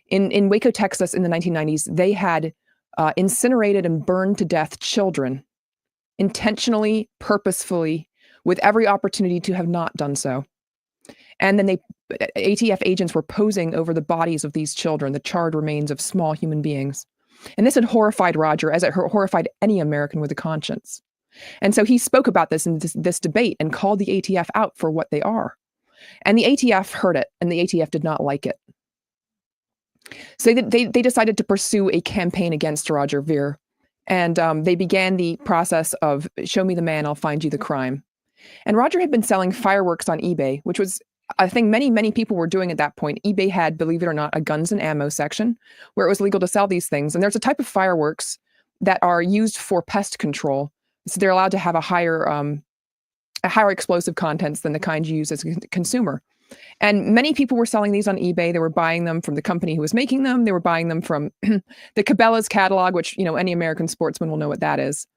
In Waco, Texas in the 1990s, they had incinerated and burned to death children, intentionally, purposefully, with every opportunity to have not done so. And then ATF agents were posing over the bodies of these children, the charred remains of small human beings. And this had horrified Roger, as it horrified any American with a conscience. And so he spoke about this in this debate and called the ATF out for what they are. And the ATF heard it, and the ATF did not like it. So they decided to pursue a campaign against Roger Ver. And they began the process of show me the man, I'll find you the crime. And Roger had been selling fireworks on eBay, which was a thing many people were doing at that point. eBay had, believe it or not, a guns and ammo section where it was legal to sell these things. And there's a type of fireworks that are used for pest control. So they're allowed to have a higher explosive contents than the kind you use as a consumer. And many people were selling these on eBay. They were buying them from the company who was making them. They were buying them from the Cabela's catalog, which, any American sportsman will know what that is.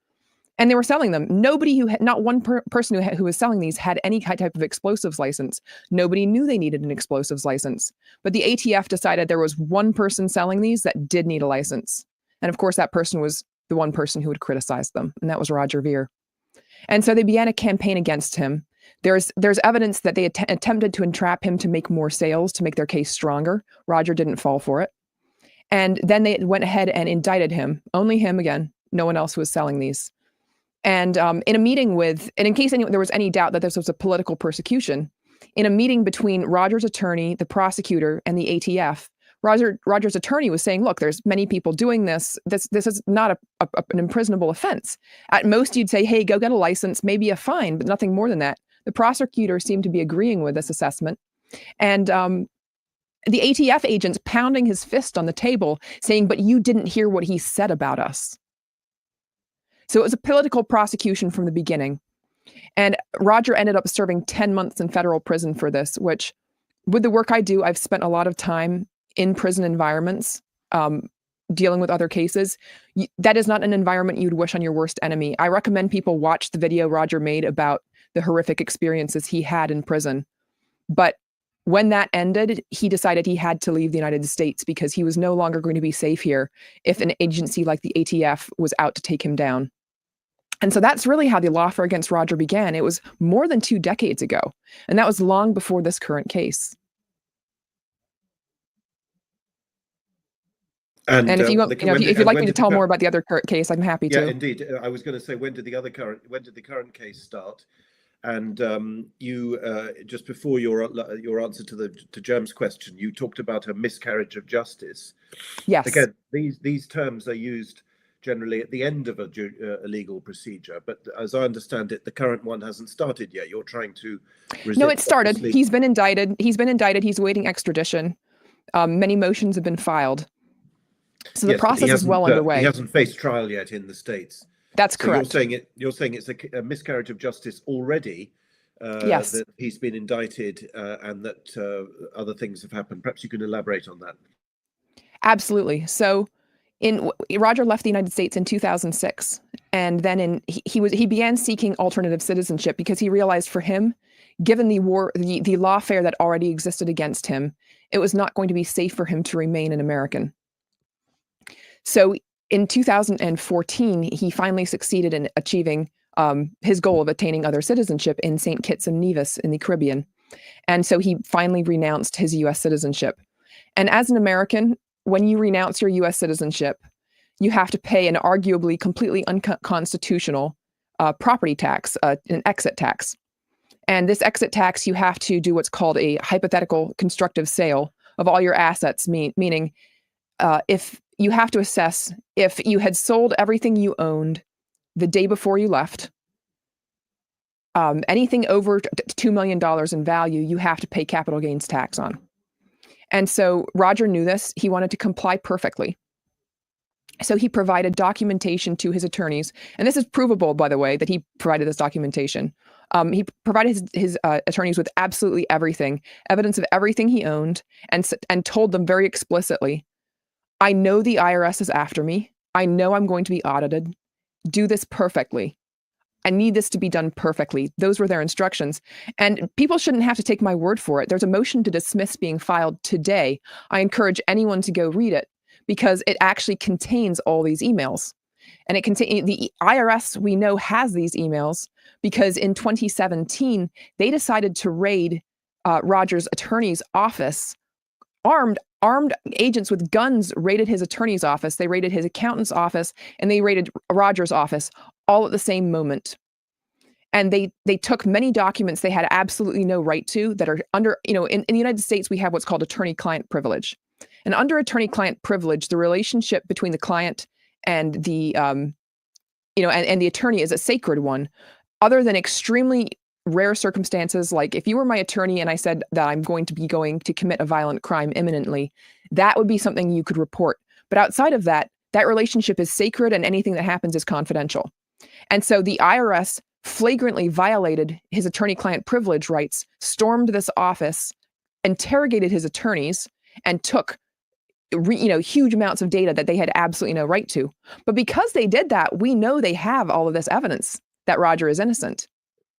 And they were selling them. Not one person who was selling these had any type of explosives license. Nobody knew they needed an explosives license. But the ATF decided there was one person selling these that did need a license. And of course, that person was the one person who would criticize them. And that was Roger Ver. And so they began a campaign against him. There's evidence that they attempted to entrap him to make more sales, to make their case stronger. Roger didn't fall for it. And then they went ahead and indicted him. Only him again. No one else was selling these. And in a meeting and in case there was any doubt that this was a political persecution, in a meeting between Roger's attorney, the prosecutor, and the ATF, Roger's attorney was saying, look, there's many people doing this. This is not an imprisonable offense. At most, you'd say, hey, go get a license, maybe a fine, but nothing more than that. The prosecutor seemed to be agreeing with this assessment. And the ATF agents pounding his fist on the table, saying, but you didn't hear what he said about us. So it was a political prosecution from the beginning. And Roger ended up serving 10 months in federal prison for this, which, with the work I do, I've spent a lot of time in prison environments, dealing with other cases. That is not an environment you'd wish on your worst enemy. I recommend people watch the video Roger made about the horrific experiences he had in prison. But when that ended, he decided he had to leave the United States because he was no longer going to be safe here if an agency like the ATF was out to take him down. And so that's really how the lawfare against Roger began. It was more than 2 decades ago, and that was long before this current case. And if you want, if you'd like me to tell more about the other current case, I'm happy to. Yeah, indeed. I was going to say, when did the current case start? And you just before your answer to Germ's question, you talked about a miscarriage of justice. Yes. Again, these terms are used generally at the end of a legal procedure, but as I understand it, the current one hasn't started yet. You're trying to resist. No, it started. He's been indicted. He's awaiting extradition. Many motions have been filed. So the process is well underway. He hasn't faced trial yet in the States. That's correct. You're saying it's a miscarriage of justice already. Yes. That he's been indicted and that other things have happened. Perhaps you can elaborate on that. Absolutely. So, Roger left the United States in 2006, and then he began seeking alternative citizenship because he realized, for him, given the lawfare that already existed against him, it was not going to be safe for him to remain an American. So in 2014, he finally succeeded in achieving his goal of attaining other citizenship in St. Kitts and Nevis in the Caribbean. And so he finally renounced his U.S. citizenship. And as an American, when you renounce your U.S. citizenship, you have to pay an arguably completely unconstitutional property tax, an exit tax. And this exit tax, you have to do what's called a hypothetical constructive sale of all your assets, meaning if you have to assess if you had sold everything you owned the day before you left, anything over $2 million in value, you have to pay capital gains tax on. And so Roger knew this. He wanted to comply perfectly. So he provided documentation to his attorneys. And this is provable, by the way, that he provided this documentation. He provided his attorneys with absolutely everything, evidence of everything he owned, and told them very explicitly, I know the IRS is after me. I know I'm going to be audited. Do this perfectly. I need this to be done perfectly. Those were their instructions. And people shouldn't have to take my word for it. There's a motion to dismiss being filed today. I encourage anyone to go read it because it actually contains all these emails. And the IRS, we know, has these emails because in 2017, they decided to raid Roger's attorney's office. Armed agents with guns raided his attorney's office. They raided his accountant's office, and they raided Roger's office all at the same moment. And they took many documents they had absolutely no right to that are under, in the United States, we have what's called attorney-client privilege. And under attorney-client privilege, the relationship between the client and the, and the attorney is a sacred one, other than extremely rare circumstances, like if you were my attorney and I said that I'm going to commit a violent crime imminently, that would be something you could report. But outside of that, that relationship is sacred and anything that happens is confidential. And so the IRS flagrantly violated his attorney-client privilege rights, stormed this office, interrogated his attorneys, and took huge amounts of data that they had absolutely no right to. But because they did that, we know they have all of this evidence that Roger is innocent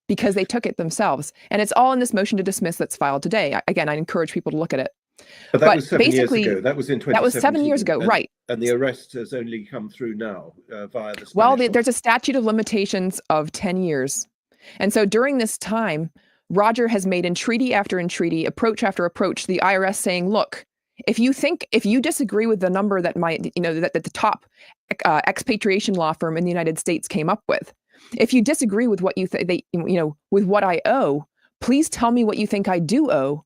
because they took it themselves. And it's all in this motion to dismiss that's filed today. Again, I encourage people to look at it. But that was 7 years ago. That was in 2017. That was 7 years ago, right. And the arrest has only come through now via the Spanish Well, there's a statute of limitations of 10 years. And so during this time, Roger has made entreaty after entreaty, approach after approach, the IRS saying, look, if you disagree with the number that that the top expatriation law firm in the United States came up with, if you disagree with what with what I owe, please tell me what you think I do owe.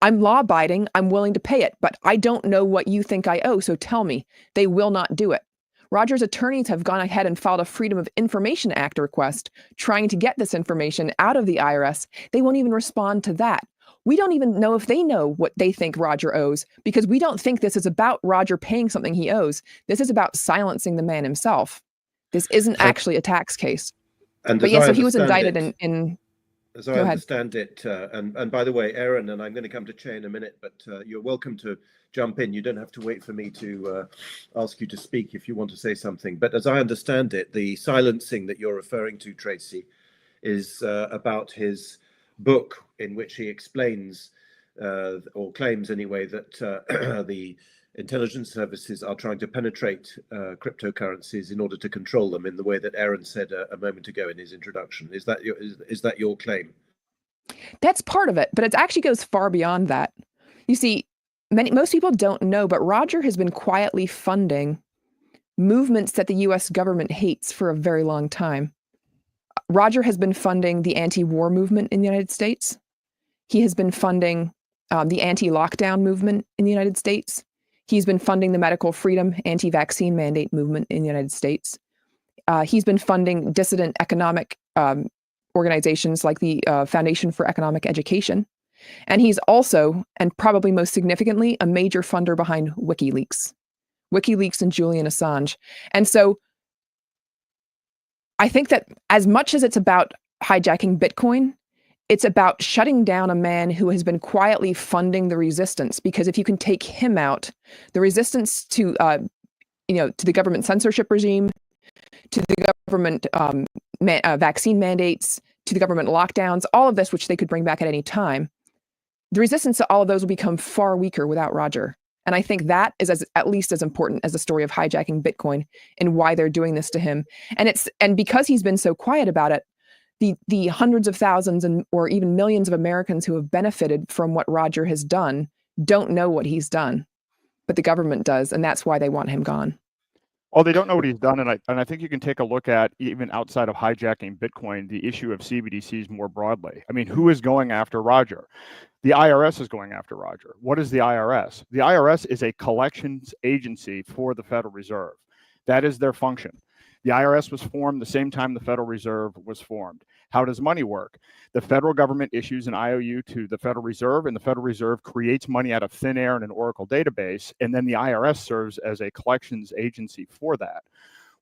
I'm law-abiding, I'm willing to pay it, but I don't know what you think I owe, so tell me. They will not do it. Roger's attorneys have gone ahead and filed a Freedom of Information Act request trying to get this information out of the IRS. They won't even respond to that. We don't even know if they know what they think Roger owes because we don't think this is about Roger paying something he owes. This is about silencing the man himself. This isn't actually a tax case. But yes, so he was indicted in as I understand it, and by the way, Aaron, and I'm going to come to Che in a minute, but you're welcome to jump in. You don't have to wait for me to ask you to speak if you want to say something. But as I understand it, the silencing that you're referring to, Tracy, is about his book in which he explains, or claims anyway, that the intelligence services are trying to penetrate cryptocurrencies in order to control them in the way that Aaron said a moment ago in his introduction. Is that your claim? That's part of it, but it actually goes far beyond that. You see, most people don't know, but Roger has been quietly funding movements that the U.S. government hates for a very long time. Roger has been funding the anti-war movement in the United States. He has been funding the anti-lockdown movement in the United States. He's been funding the medical freedom anti-vaccine mandate movement in the United States. He's been funding dissident economic organizations like the Foundation for Economic Education. And he's also, and probably most significantly, a major funder behind WikiLeaks and Julian Assange. And so I think that as much as it's about hijacking Bitcoin, it's about shutting down a man who has been quietly funding the resistance. Because if you can take him out, the resistance to the government censorship regime, to the government vaccine mandates, to the government lockdowns, all of this, which they could bring back at any time, the resistance to all of those will become far weaker without Roger. And I think that is at least as important as the story of hijacking Bitcoin and why they're doing this to him. And because he's been so quiet about it, the hundreds of thousands or even millions of Americans who have benefited from what Roger has done don't know what he's done, but the government does, and that's why they want him gone. Well, they don't know what he's done, and I think you can take a look at, even outside of hijacking Bitcoin, the issue of CBDCs more broadly. I mean, who is going after Roger? The IRS is going after Roger. What is the IRS? The IRS is a collections agency for the Federal Reserve. That is their function. The IRS was formed the same time the Federal Reserve was formed. How does money work? The federal government issues an IOU to the Federal Reserve, and the Federal Reserve creates money out of thin air in an Oracle database, and then the IRS serves as a collections agency for that.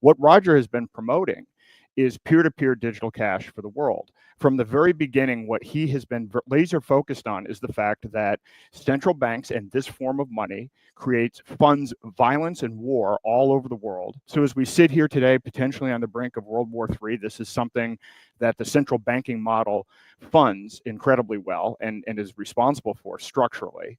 What Roger has been promoting is peer-to-peer digital cash for the world. From the very beginning, what he has been laser focused on is the fact that central banks and this form of money funds violence and war all over the world. So as we sit here today, potentially on the brink of World War III, this is something that the central banking model funds incredibly well and is responsible for structurally.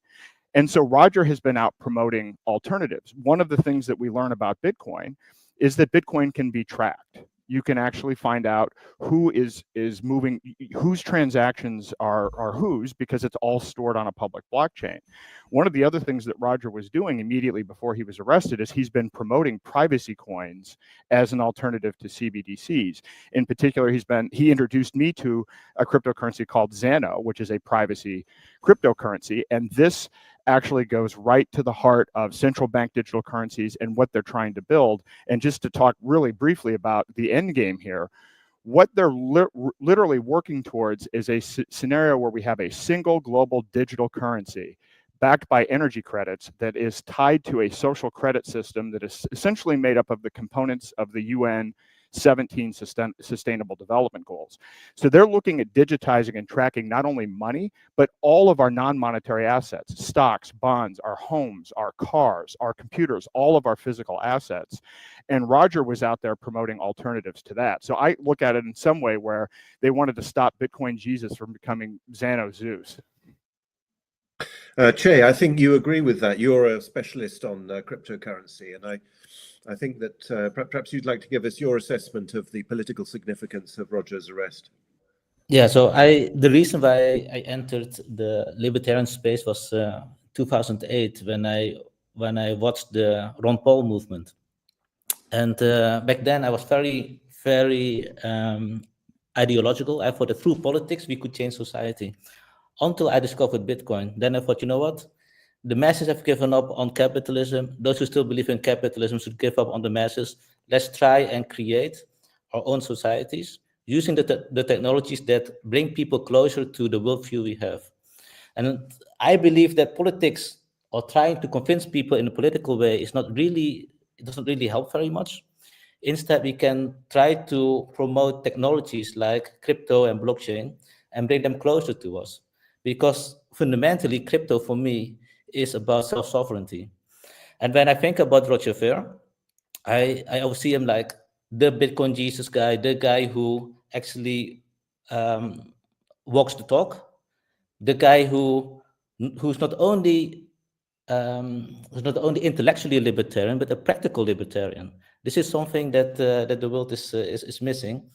And so Roger has been out promoting alternatives. One of the things that we learn about Bitcoin is that Bitcoin can be tracked. You can actually find out who is moving, whose transactions are whose, because it's all stored on a public blockchain. One of the other things that Roger was doing immediately before he was arrested is he's been promoting privacy coins as an alternative to CBDCs. In particular, he introduced me to a cryptocurrency called Xano, which is a privacy cryptocurrency, and this actually goes right to the heart of central bank digital currencies and what they're trying to build. And just to talk really briefly about the end game here, what they're literally working towards is a scenario where we have a single global digital currency backed by energy credits that is tied to a social credit system that is essentially made up of the components of the UN 17 Sustainable Development Goals. So they're looking at digitizing and tracking not only money, but all of our non-monetary assets, stocks, bonds, our homes, our cars, our computers, all of our physical assets. And Roger was out there promoting alternatives to that. So I look at it in some way where they wanted to stop Bitcoin Jesus from becoming Xano Zeus. Che, I think you agree with that. You're a specialist on cryptocurrency, and I think that perhaps you'd like to give us your assessment of the political significance of Roger's arrest. Yeah, so the reason why I entered the libertarian space was 2008 when I watched the Ron Paul movement, and back then I was very ideological. I thought that through politics we could change society. Until I discovered Bitcoin, then I thought, you know what? The masses have given up on capitalism. Those who still believe in capitalism should give up on the masses. Let's try and create our own societies using the technologies that bring people closer to the worldview we have. And I believe that politics, or trying to convince people in a political way, it doesn't really help very much. Instead, we can try to promote technologies like crypto and blockchain and bring them closer to us. Because fundamentally, crypto for me is about self-sovereignty. And when I think about Roger Ver, I always see him like the Bitcoin Jesus guy, the guy who actually walks the talk, the guy who's not only intellectually a libertarian, but a practical libertarian. This is something that the world is missing.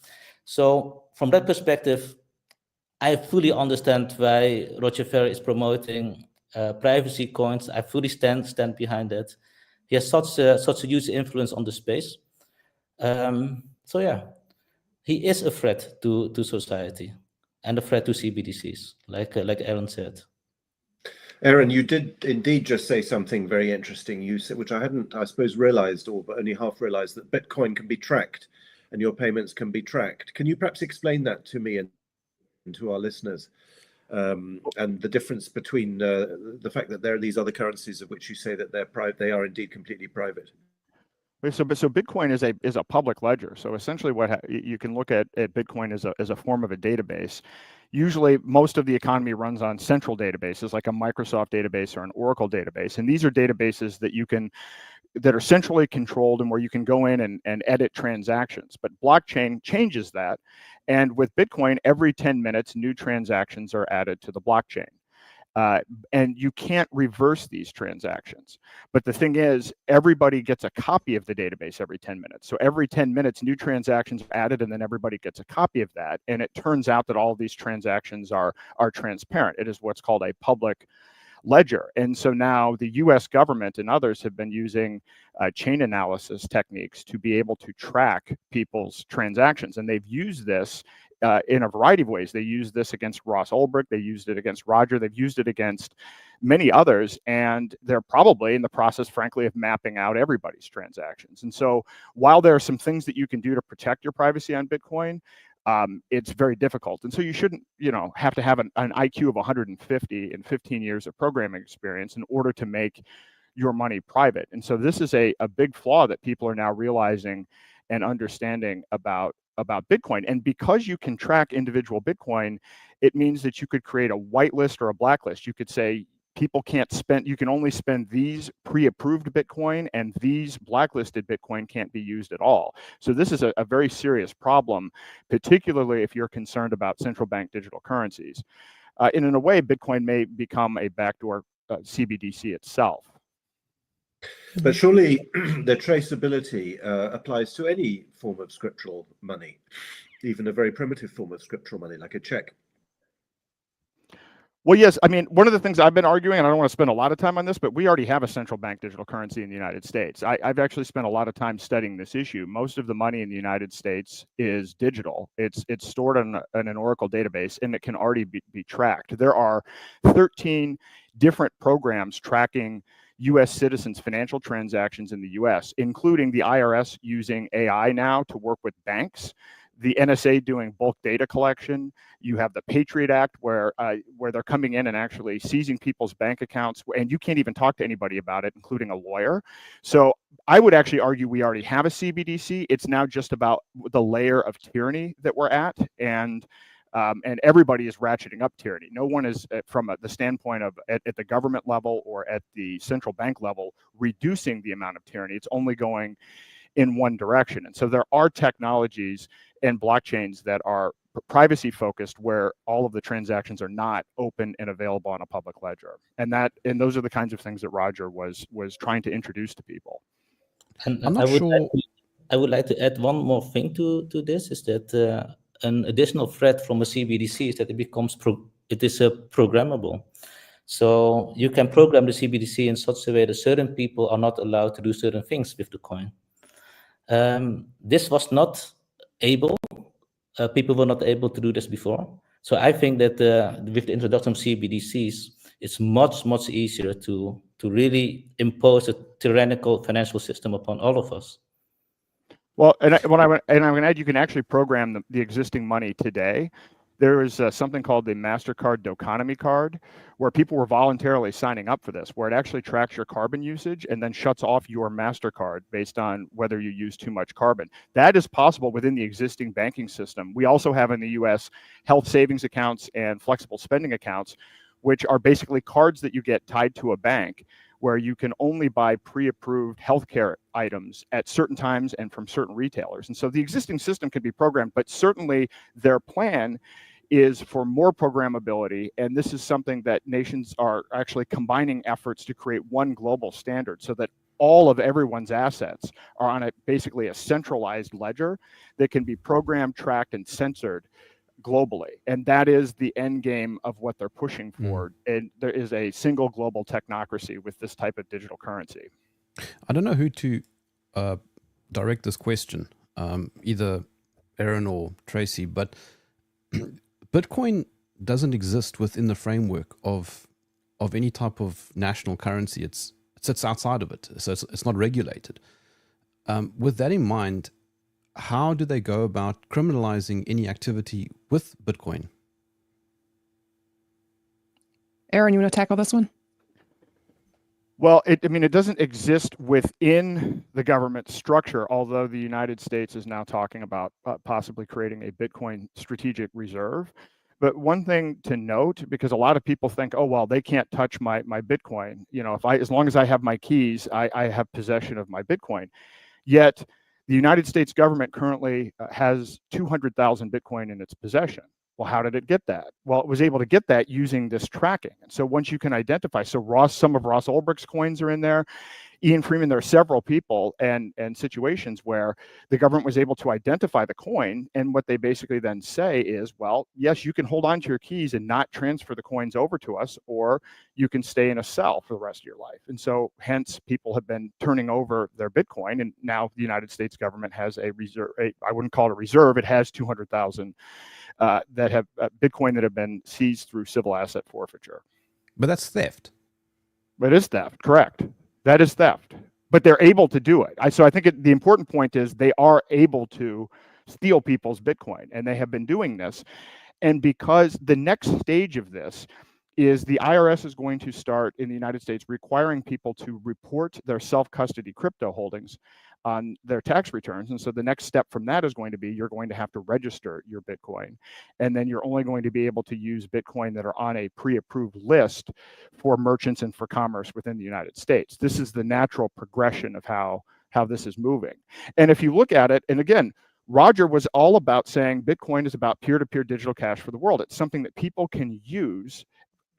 So from that perspective, I fully understand why Roger Ver is promoting privacy coins. I fully stand behind that. He has such a huge influence on the space. So yeah, he is a threat to society and a threat to CBDCs, like Aaron said. Aaron, you did indeed just say something very interesting. You said, which I hadn't, I suppose, realized, or but only half realized, that Bitcoin can be tracked and your payments can be tracked. Can you perhaps explain that to me and to our listeners, and the difference between the fact that there are these other currencies of which you say that they are indeed completely private? So Bitcoin is a public ledger. So essentially, you can look at Bitcoin as a form of a database. Usually, most of the economy runs on central databases, like a Microsoft database or an Oracle database, and these are databases that are centrally controlled and where you can go in and edit transactions. But blockchain changes that. And with Bitcoin, every 10 minutes, new transactions are added to the blockchain. And you can't reverse these transactions. But the thing is, everybody gets a copy of the database every 10 minutes. So every 10 minutes, new transactions are added, and then everybody gets a copy of that. And it turns out that all of these transactions are transparent. It is what's called a public ledger. And so now the US government and others have been using chain analysis techniques to be able to track people's transactions. And they've used this in a variety of ways. They used this against Ross Ulbricht. They used it against Roger. They've used it against many others. And they're probably in the process, frankly, of mapping out everybody's transactions. And so while there are some things that you can do to protect your privacy on Bitcoin, it's very difficult. And so you shouldn't, have to have an IQ of 150 and 15 years of programming experience in order to make your money private. And so this is a big flaw that people are now realizing and understanding about Bitcoin. And because you can track individual Bitcoin, it means that you could create a whitelist or a blacklist. You could say people can't spend, you can only spend these pre-approved Bitcoin, and these blacklisted Bitcoin can't be used at all. So this is a very serious problem, particularly if you're concerned about central bank digital currencies. And in a way, Bitcoin may become a backdoor CBDC itself. But surely the traceability applies to any form of scriptural money, even a very primitive form of scriptural money, like a check. Well, yes. I mean, one of the things I've been arguing, and I don't want to spend a lot of time on this, but we already have a central bank digital currency in the United States. I've actually spent a lot of time studying this issue. Most of the money in the United States is digital. It's stored in an Oracle database, and it can already be tracked. There are 13 different programs tracking U.S. citizens' financial transactions in the U.S., including the IRS using AI now to work with banks, the NSA doing bulk data collection. You have the Patriot Act where they're coming in and actually seizing people's bank accounts, and you can't even talk to anybody about it, including a lawyer. So I would actually argue we already have a CBDC. It's now just about the layer of tyranny that we're at, and everybody is ratcheting up tyranny. No one is, from the standpoint of at the government level or at the central bank level, reducing the amount of tyranny. It's only going in one direction. And so there are technologies and blockchains that are privacy focused, where all of the transactions are not open and available on a public ledger. And those are the kinds of things that Roger was trying to introduce to people. And I'm not sure. I would like to add one more thing to this, is that an additional threat from a CBDC is that it becomes programmable. So you can program the CBDC in such a way that certain people are not allowed to do certain things with the coin. This was not able. People were not able to do this before. So I think that with the introduction of CBDCs, it's much, much easier to really impose a tyrannical financial system upon all of us. Well, I'm going to add, you can actually program the existing money today. There is something called the MasterCard Doconomy card, where people were voluntarily signing up for this, where it actually tracks your carbon usage and then shuts off your MasterCard based on whether you use too much carbon. That is possible within the existing banking system. We also have in the US health savings accounts and flexible spending accounts, which are basically cards that you get tied to a bank, where you can only buy pre-approved healthcare items at certain times and from certain retailers. And so the existing system can be programmed, but certainly their plan is for more programmability. And this is something that nations are actually combining efforts to create one global standard, so that all of everyone's assets are on basically a centralized ledger that can be programmed, tracked, and censored globally. And that is the end game of what they're pushing for. And there is a single global technocracy with this type of digital currency. I don't know who to direct this question, either Aaron or Tracy, but Bitcoin doesn't exist within the framework of any type of national currency. It sits outside of it, so it's not regulated. With that in mind, how do they go about criminalizing any activity with Bitcoin? Aaron, you want to tackle this one? Well, it doesn't exist within the government structure, although the United States is now talking about possibly creating a Bitcoin strategic reserve. But one thing to note, because a lot of people think, oh, well, they can't touch my Bitcoin. As long as I have my keys, I have possession of my Bitcoin. Yet the United States government currently has 200,000 Bitcoin in its possession. Well, how did it get that? Well, it was able to get that using this tracking. And so once you can identify, some of Ross Ulbricht's coins are in there. Ian Freeman, there are several people and situations where the government was able to identify the coin, and what they basically then say is, well, yes, you can hold on to your keys and not transfer the coins over to us, or you can stay in a cell for the rest of your life. And so hence people have been turning over their Bitcoin, and now the United States government has a reserve. I wouldn't call it a reserve. It has 200,000 that have Bitcoin that have been seized through civil asset forfeiture. But that's theft. It is theft, correct. That is theft. But they're able to do it. So I think the important point is they are able to steal people's Bitcoin, and they have been doing this. And because the next stage of this is the IRS is going to start in the United States requiring people to report their self-custody crypto holdings on their tax returns. And so the next step from that is going to be you're going to have to register your Bitcoin. And then you're only going to be able to use Bitcoin that are on a pre-approved list for merchants and for commerce within the United States. This is the natural progression of how this is moving. And if you look at it, and again, Roger was all about saying Bitcoin is about peer-to-peer digital cash for the world. It's something that people can use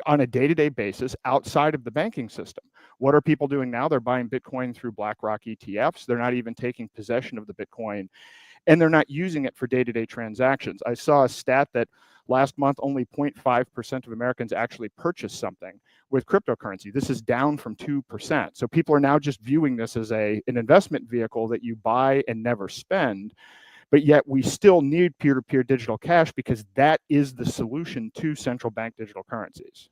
on a day-to-day basis outside of the banking system. What are people doing now? They're buying Bitcoin through BlackRock ETFs. They're not even taking possession of the Bitcoin, and they're not using it for day-to-day transactions. I saw a stat that last month only 0.5% of Americans actually purchased something with cryptocurrency. This is down from 2%. So people are now just viewing this as an investment vehicle that you buy and never spend. But yet we still need peer-to-peer digital cash because that is the solution to central bank digital currencies.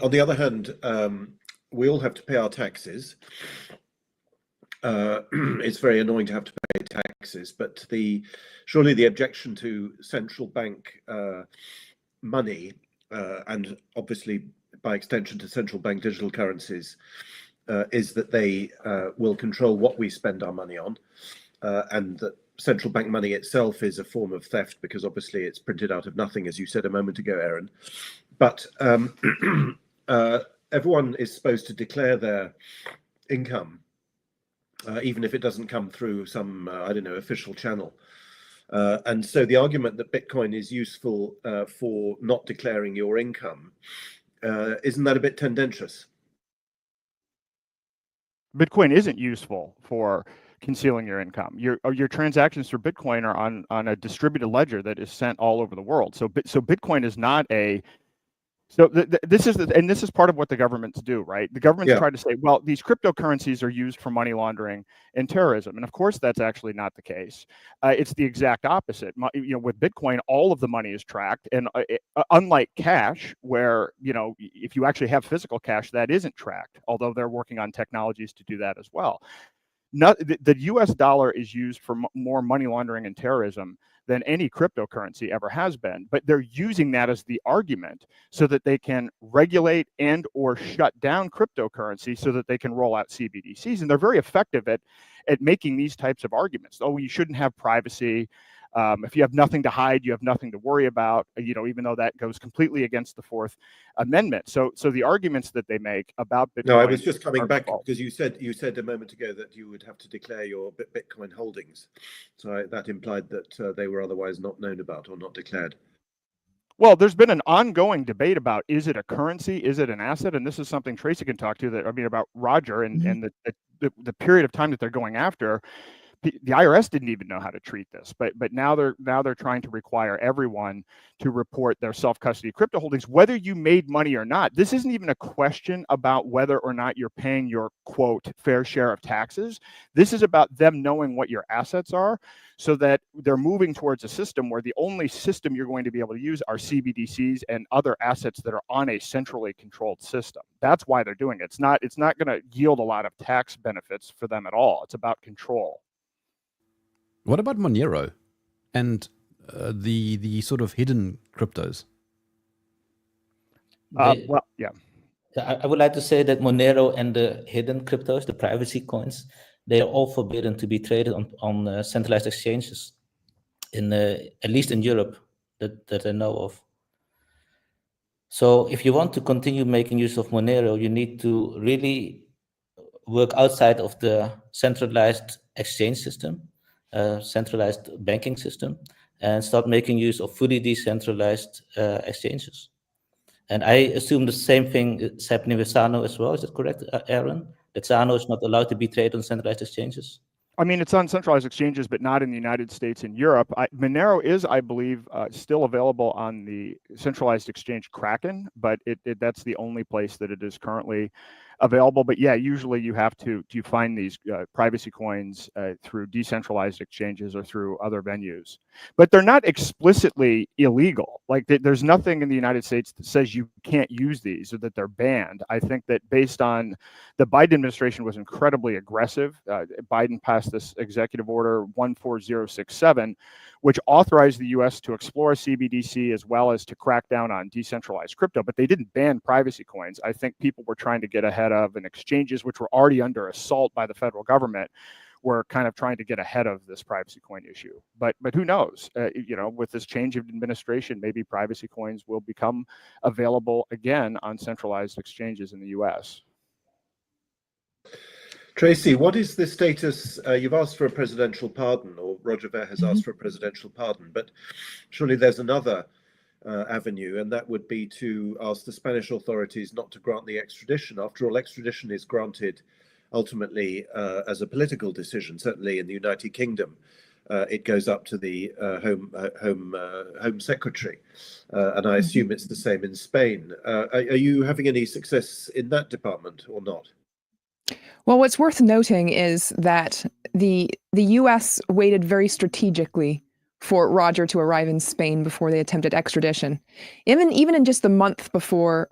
On the other hand, we all have to pay our taxes. It's very annoying to have to pay taxes, but surely the objection to central bank money, and obviously by extension to central bank digital currencies, is that they will control what we spend our money on, and that central bank money itself is a form of theft because obviously it's printed out of nothing, as you said a moment ago, Aaron. But everyone is supposed to declare their income, even if it doesn't come through some, I don't know, official channel. And so the argument that Bitcoin is useful for not declaring your income, isn't that a bit tendentious? Bitcoin isn't useful for concealing your income. Your transactions through Bitcoin are on a distributed ledger that is sent all over the world. So Bitcoin is not a this is part of what the governments do, right? The governments try to say, well, these cryptocurrencies are used for money laundering and terrorism, and of course that's actually not the case. It's the exact opposite. With Bitcoin, all of the money is tracked, and unlike cash, where if you actually have physical cash, that isn't tracked. Although they're working on technologies to do that as well. The U.S. dollar is used for more money laundering and terrorism than any cryptocurrency ever has been, but they're using that as the argument so that they can regulate and or shut down cryptocurrency so that they can roll out CBDCs. And they're very effective at making these types of arguments. Oh, you shouldn't have privacy. If you have nothing to hide, you have nothing to worry about, even though that goes completely against the Fourth Amendment. So the arguments that they make about Bitcoin. No, I was just coming back because you said a moment ago that you would have to declare your Bitcoin holdings. So that implied that they were otherwise not known about or not declared. Well, there's been an ongoing debate about, is it a currency? Is it an asset? And this is something Tracy can talk to about Roger and the period of time that they're going after. The IRS didn't even know how to treat this, but now they're trying to require everyone to report their self-custody crypto holdings, whether you made money or not. This isn't even a question about whether or not you're paying your, quote, fair share of taxes. This is about them knowing what your assets are so that they're moving towards a system where the only system you're going to be able to use are CBDCs and other assets that are on a centrally controlled system. That's why they're doing it. It's not going to yield a lot of tax benefits for them at all. It's about control. What about Monero and the sort of hidden cryptos? I would like to say that Monero and the hidden cryptos, the privacy coins, they are all forbidden to be traded on centralized exchanges, at least in Europe, that I know of. So if you want to continue making use of Monero, you need to really work outside of the centralized exchange system, centralized banking system, and start making use of fully decentralized exchanges. And I assume the same thing is happening with Sano as well. Is that correct, Aaron? That Sano is not allowed to be traded on centralized exchanges? I mean, it's on centralized exchanges, but not in the United States and Europe. Monero is, I believe, still available on the centralized exchange Kraken, but that's the only place that it is currently available. But yeah, usually you have to find these privacy coins through decentralized exchanges or through other venues. But they're not explicitly illegal. Like there's nothing in the United States that says you can't use these or that they're banned. I think that based on the Biden administration was incredibly aggressive. Biden passed this executive order 14067, which authorized the U.S. to explore CBDC as well as to crack down on decentralized crypto, but they didn't ban privacy coins. I think people were trying to get ahead of, and exchanges which were already under assault by the federal government were kind of trying to get ahead of this privacy coin issue. But who knows? With this change of administration, maybe privacy coins will become available again on centralized exchanges in the U.S. Tracy, what is the status? You've asked for a presidential pardon, or Roger Ver has asked for a presidential pardon, but surely there's another avenue, and that would be to ask the Spanish authorities not to grant the extradition. After all, extradition is granted ultimately as a political decision, certainly in the United Kingdom. It goes up to the Home Secretary, and I assume it's the same in Spain. Are you having any success in that department or not? Well, what's worth noting is that the U.S. waited very strategically for Roger to arrive in Spain before they attempted extradition. Even in just the month before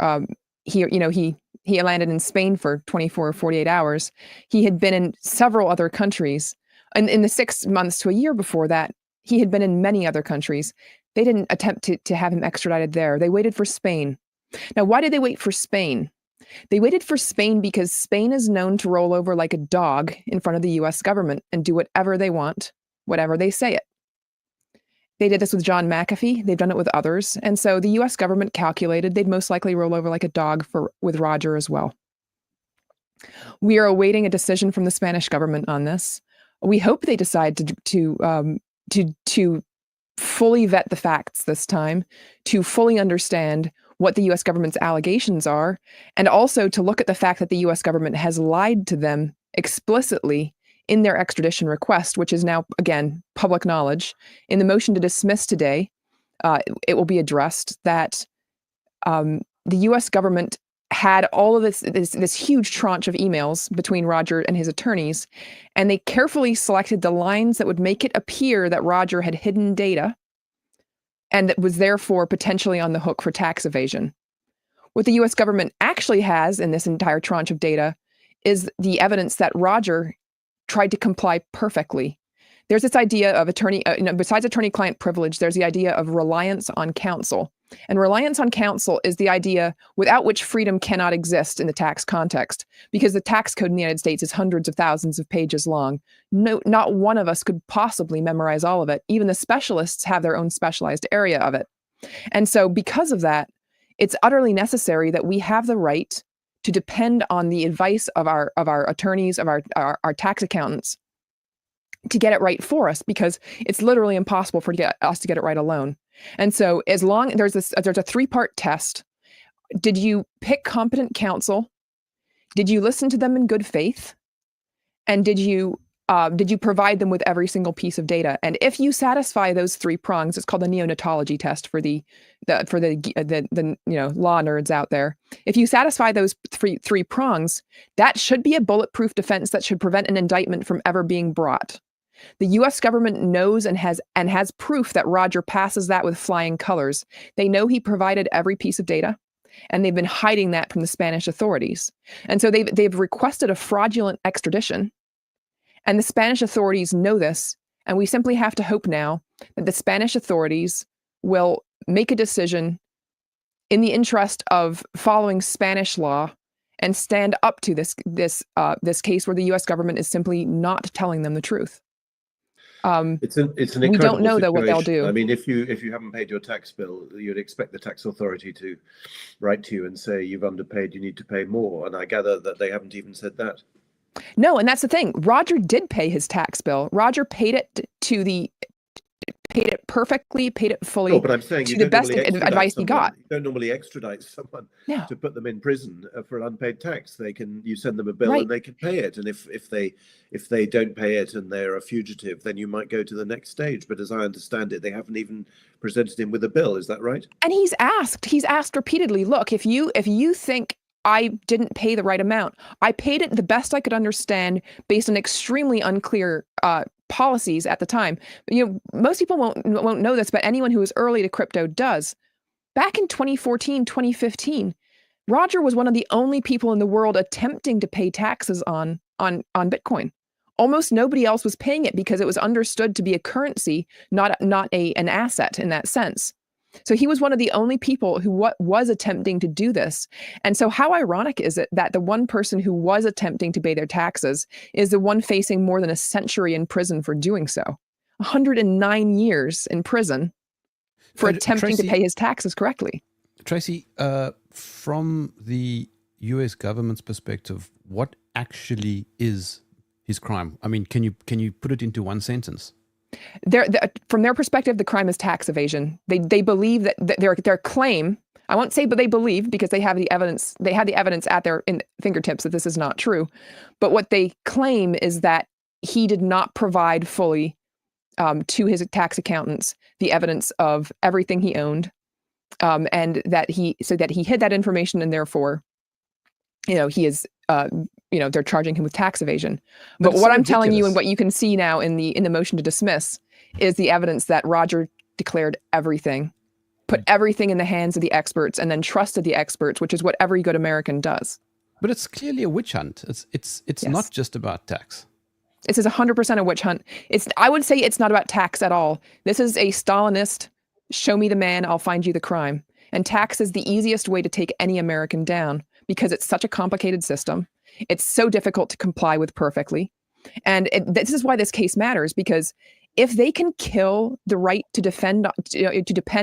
he landed in Spain for 24 or 48 hours, he had been in several other countries. And in the 6 months to a year before that, he had been in many other countries. They didn't attempt to have him extradited there. They waited for Spain. Now, why did they wait for Spain? They waited for Spain because Spain is known to roll over like a dog in front of the U.S. government and do whatever they want, whatever they say it. They did this with John McAfee. They've done it with others. And so the U.S. government calculated they'd most likely roll over like a dog with Roger as well. We are awaiting a decision from the Spanish government on this. We hope they decide to fully vet the facts this time, to fully understand what the U.S. government's allegations are, and also to look at the fact that the U.S. government has lied to them explicitly in their extradition request, which is now, again, public knowledge. In the motion to dismiss today, it will be addressed that the U.S. government had all of this huge tranche of emails between Roger and his attorneys, and they carefully selected the lines that would make it appear that Roger had hidden data and that was therefore potentially on the hook for tax evasion. What the U.S. government actually has in this entire tranche of data is the evidence that Roger tried to comply perfectly. There's this idea of besides attorney-client privilege, there's the idea of reliance on counsel. And reliance on counsel is the idea without which freedom cannot exist in the tax context, because the tax code in the United States is hundreds of thousands of pages long. No, not one of us could possibly memorize all of it. Even the specialists have their own specialized area of it. And so because of that, it's utterly necessary that we have the right to depend on the advice of our attorneys, of our tax accountants, to get it right for us, because it's literally impossible for us to get it right alone. And so as long there's a three-part test. Did you pick competent counsel? Did you listen to them in good faith? And did you provide them with every single piece of data? And if you satisfy those three prongs, it's called the neonatology test for the law nerds out there. If you satisfy those three prongs, that should be a bulletproof defense that should prevent an indictment from ever being brought. The U.S. government knows and has proof that Roger passes that with flying colors. They know he provided every piece of data, and they've been hiding that from the Spanish authorities. And so they've requested a fraudulent extradition, and the Spanish authorities know this, and we simply have to hope now that the Spanish authorities will make a decision in the interest of following Spanish law and stand up to this case where the U.S. government is simply not telling them the truth. It's an incredible we don't know though what they'll situation. do. I mean, if you haven't paid your tax bill, you'd expect the tax authority to write to you and say you've underpaid, you need to pay more. And I gather that they haven't even said that. No, and that's the thing. Roger did pay his tax bill. Roger paid it to paid it perfectly, paid it fully, No, but I'm saying to you the don't best normally extradite advice he someone. got. You don't normally extradite someone No. to put them in prison for an unpaid tax. You send them a bill Right. and they can pay it. And if they don't pay it and they're a fugitive, then you might go to the next stage. But as I understand it, they haven't even presented him with a bill. Is that right? And he's asked repeatedly, look, if you think I didn't pay the right amount, I paid it the best I could understand based on extremely unclear policies at the time. You know, most people won't know this, but anyone who is early to crypto does. Back in 2014, 2015, Roger was one of the only people in the world attempting to pay taxes on Bitcoin. Almost nobody else was paying it because it was understood to be a currency, not an asset in that sense. So he was one of the only people who was attempting to do this. And so how ironic is it that the one person who was attempting to pay their taxes is the one facing more than a century in prison for doing so? 109 years in prison for attempting to pay his taxes correctly. Tracy, from the US government's perspective, what actually is his crime? I mean, can you put it into one sentence? From their perspective, the crime is tax evasion. They believe that their claim, I won't say, but they believe, because they have the evidence. They have the evidence at their fingertips that this is not true. But what they claim is that he did not provide fully to his tax accountants the evidence of everything he owned, and that he hid that information, and therefore, he is. They're charging him with tax evasion. But what I'm telling you, and what you can see now in the motion to dismiss, is the evidence that Roger declared everything, put everything in the hands of the experts, and then trusted the experts, which is what every good American does. But it's clearly a witch hunt. It's yes. Not just about tax. This is 100% a witch hunt. I would say it's not about tax at all. This is a Stalinist, show me the man, I'll find you the crime. And tax is the easiest way to take any American down, because it's such a complicated system. It's so difficult to comply with perfectly. And this is why this case matters, because if they can kill the right to depend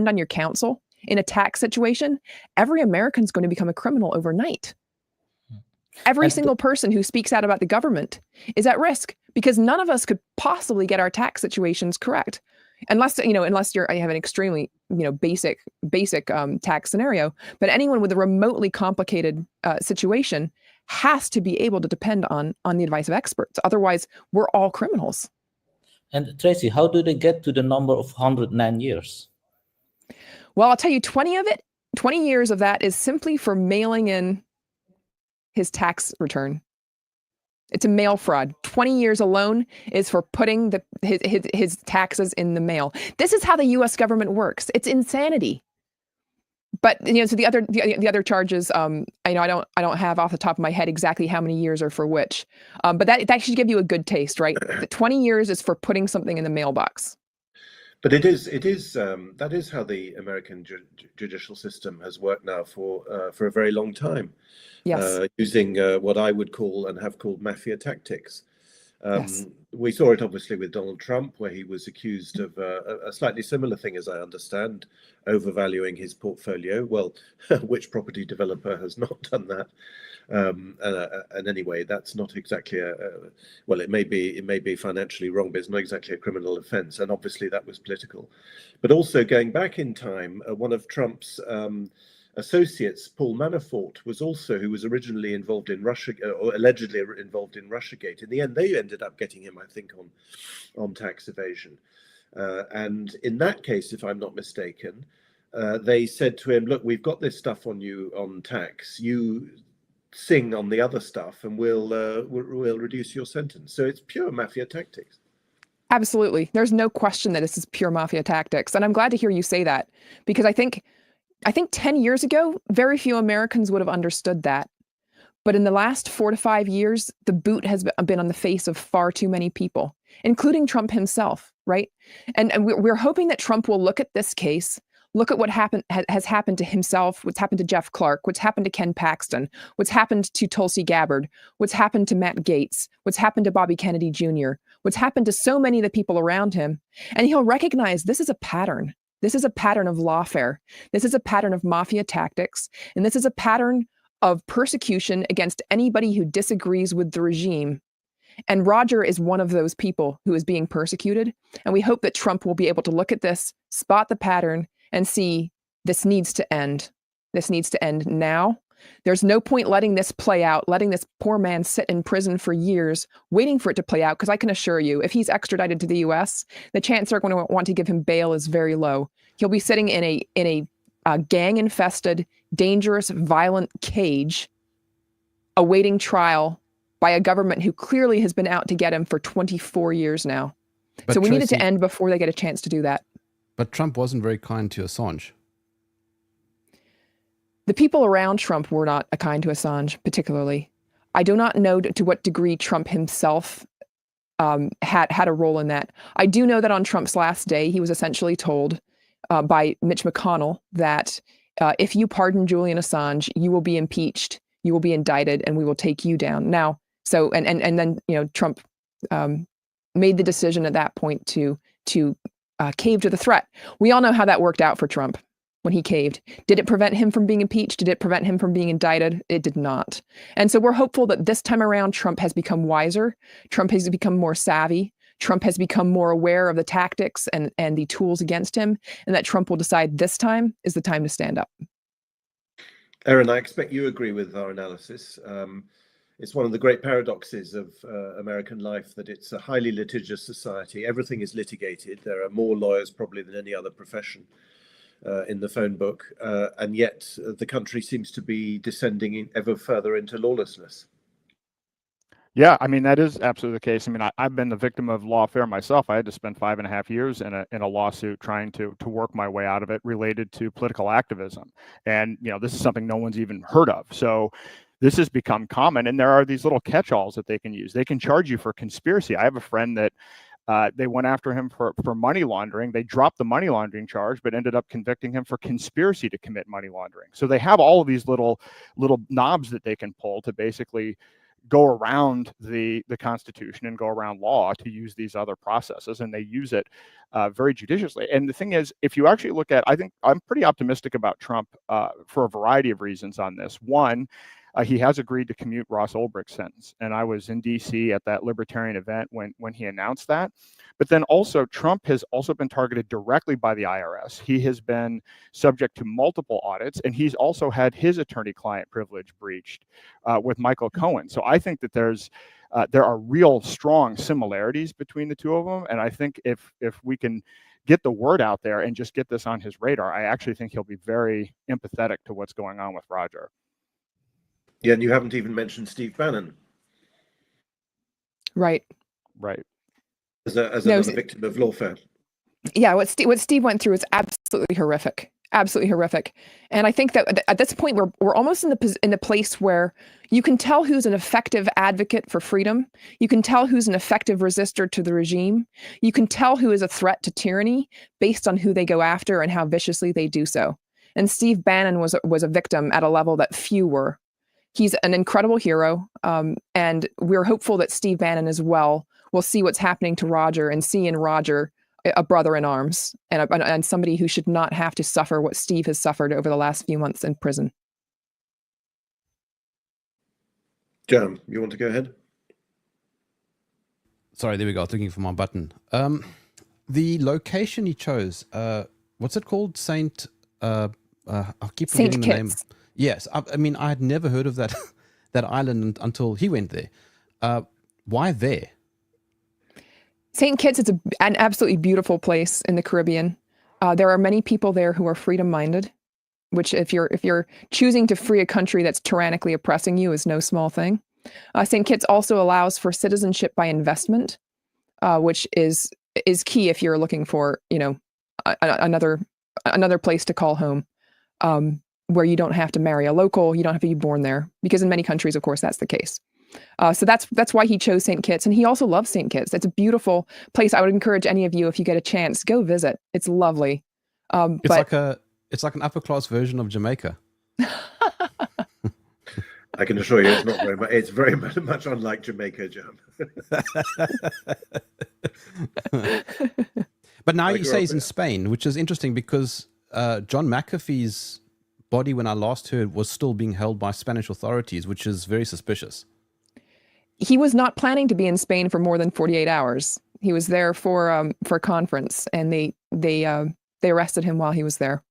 on your counsel in a tax situation, every American's going to become a criminal overnight. Every single person who speaks out about the government is at risk, because none of us could possibly get our tax situations correct. Unless you have an extremely basic tax scenario, but anyone with a remotely complicated situation has to be able to depend on the advice of experts. Otherwise, we're all criminals. And Tracy, how do they get to the number of 109 years? Well, I'll tell you, 20 years of that is simply for mailing in his tax return. It's a mail fraud. 20 years alone is for putting his taxes in the mail. This is how the U.S. government works. It's insanity. But so the other charges, I don't have off the top of my head exactly how many years are for which. But that should give you a good taste, right? The 20 years is for putting something in the mailbox. But that is how the American judicial system has worked now for a very long time. Yes. Using what I would call and have called mafia tactics. Yes. We saw it obviously with Donald Trump, where he was accused of a slightly similar thing, as I understand, overvaluing his portfolio. Well, which property developer has not done that? And anyway, that's not exactly it may be financially wrong, but it's not exactly a criminal offense. And obviously that was political. But also going back in time, one of Trump's associates, Paul Manafort, who was originally involved in Russia, or allegedly involved in Russiagate. In the end, they ended up getting him, I think, on tax evasion. And in that case, if I'm not mistaken, they said to him, "Look, we've got this stuff on you on tax. You sing on the other stuff, and we'll reduce your sentence." So it's pure mafia tactics. Absolutely, there's no question that this is pure mafia tactics, and I'm glad to hear you say that, because I think 10 years ago, very few Americans would have understood that. But in the last 4 to 5 years, the boot has been on the face of far too many people, including Trump himself, right? And we're hoping that Trump will look at this case, look at what has happened to himself, what's happened to Jeff Clark, what's happened to Ken Paxton, what's happened to Tulsi Gabbard, what's happened to Matt Gaetz, what's happened to Bobby Kennedy Jr., what's happened to so many of the people around him. And he'll recognize this is a pattern. This is a pattern of lawfare. This is a pattern of mafia tactics. And this is a pattern of persecution against anybody who disagrees with the regime. And Roger is one of those people who is being persecuted. And we hope that Trump will be able to look at this, spot the pattern, and see this needs to end. This needs to end now. There's no point letting this play out, letting this poor man sit in prison for years, waiting for it to play out, because I can assure you, if he's extradited to the US, the chance they're going to want to give him bail is very low. He'll be sitting in a gang-infested, dangerous, violent cage, awaiting trial by a government who clearly has been out to get him for 24 years now. But so we need it Tracy, to end before they get a chance to do that. But Trump wasn't very kind to Assange. The people around Trump were not kind to Assange, particularly. I do not know to what degree Trump himself had a role in that. I do know that on Trump's last day, he was essentially told by Mitch McConnell that if you pardon Julian Assange, you will be impeached, you will be indicted, and we will take you down. Now, so and then Trump made the decision at that point to cave to the threat. We all know how that worked out for Trump when he caved. Did it prevent him from being impeached? Did it prevent him from being indicted? It did not. And so we're hopeful that this time around, Trump has become wiser. Trump has become more savvy. Trump has become more aware of the tactics and the tools against him, and that Trump will decide this time is the time to stand up. Erin, I expect you agree with our analysis. It's one of the great paradoxes of American life that it's a highly litigious society. Everything is litigated. There are more lawyers probably than any other profession in the phone book, and yet the country seems to be descending ever further into lawlessness. Yeah, I mean, that is absolutely the case. I mean, I've been the victim of lawfare myself. I had to spend 5.5 years in a lawsuit trying to work my way out of it related to political activism. And, this is something no one's even heard of. So this has become common, and there are these little catch-alls that they can use. They can charge you for conspiracy. I have a friend that they went after him for money laundering. They dropped the money laundering charge, but ended up convicting him for conspiracy to commit money laundering. So they have all of these little knobs that they can pull to basically go around the Constitution and go around law to use these other processes, and they use it very judiciously. And the thing is, if you actually look at, I think I'm pretty optimistic about Trump for a variety of reasons on this. One, he has agreed to commute Ross Ulbricht's sentence, and I was in D.C. at that libertarian event when he announced that. But then also, Trump has also been targeted directly by the IRS. He has been subject to multiple audits, and he's also had his attorney-client privilege breached with Michael Cohen. So I think that there are real strong similarities between the two of them, and I think if we can get the word out there and just get this on his radar, I actually think he'll be very empathetic to what's going on with Roger. Yeah, and you haven't even mentioned Steve Bannon. Right. As another victim of lawfare. Yeah, what Steve went through is absolutely horrific. Absolutely horrific. And I think that at this point we're almost in the place where you can tell who's an effective advocate for freedom. You can tell who's an effective resistor to the regime. You can tell who is a threat to tyranny based on who they go after and how viciously they do so. And Steve Bannon was a victim at a level that few were. He's an incredible hero, and we're hopeful that Steve Bannon as well will see what's happening to Roger and see in Roger a brother in arms and somebody who should not have to suffer what Steve has suffered over the last few months in prison. Jam, you want to go ahead? Sorry, there we go. I was looking for my button. The location he chose, what's it called? I keep forgetting the name. Yes, I mean, I had never heard of that island until he went there. Why there? St. Kitts is an absolutely beautiful place in the Caribbean. There are many people there who are freedom-minded, which if you're choosing to free a country that's tyrannically oppressing you is no small thing. St. Kitts also allows for citizenship by investment, which is key if you're looking for another place to call home. Where you don't have to marry a local, you don't have to be born there, because in many countries, of course, that's the case. So that's why he chose St. Kitts, and he also loves St. Kitts. It's a beautiful place. I would encourage any of you, if you get a chance, go visit. It's lovely. It's like an upper class version of Jamaica. I can assure you, it's not very much. It's very much unlike Jamaica, Jam. But now you say he's in Spain, which is interesting because John McAfee's body, when I last heard, was still being held by Spanish authorities, which is very suspicious. he was not planning to be in Spain for more than 48 hours. He was there for a conference, and they arrested him while he was there.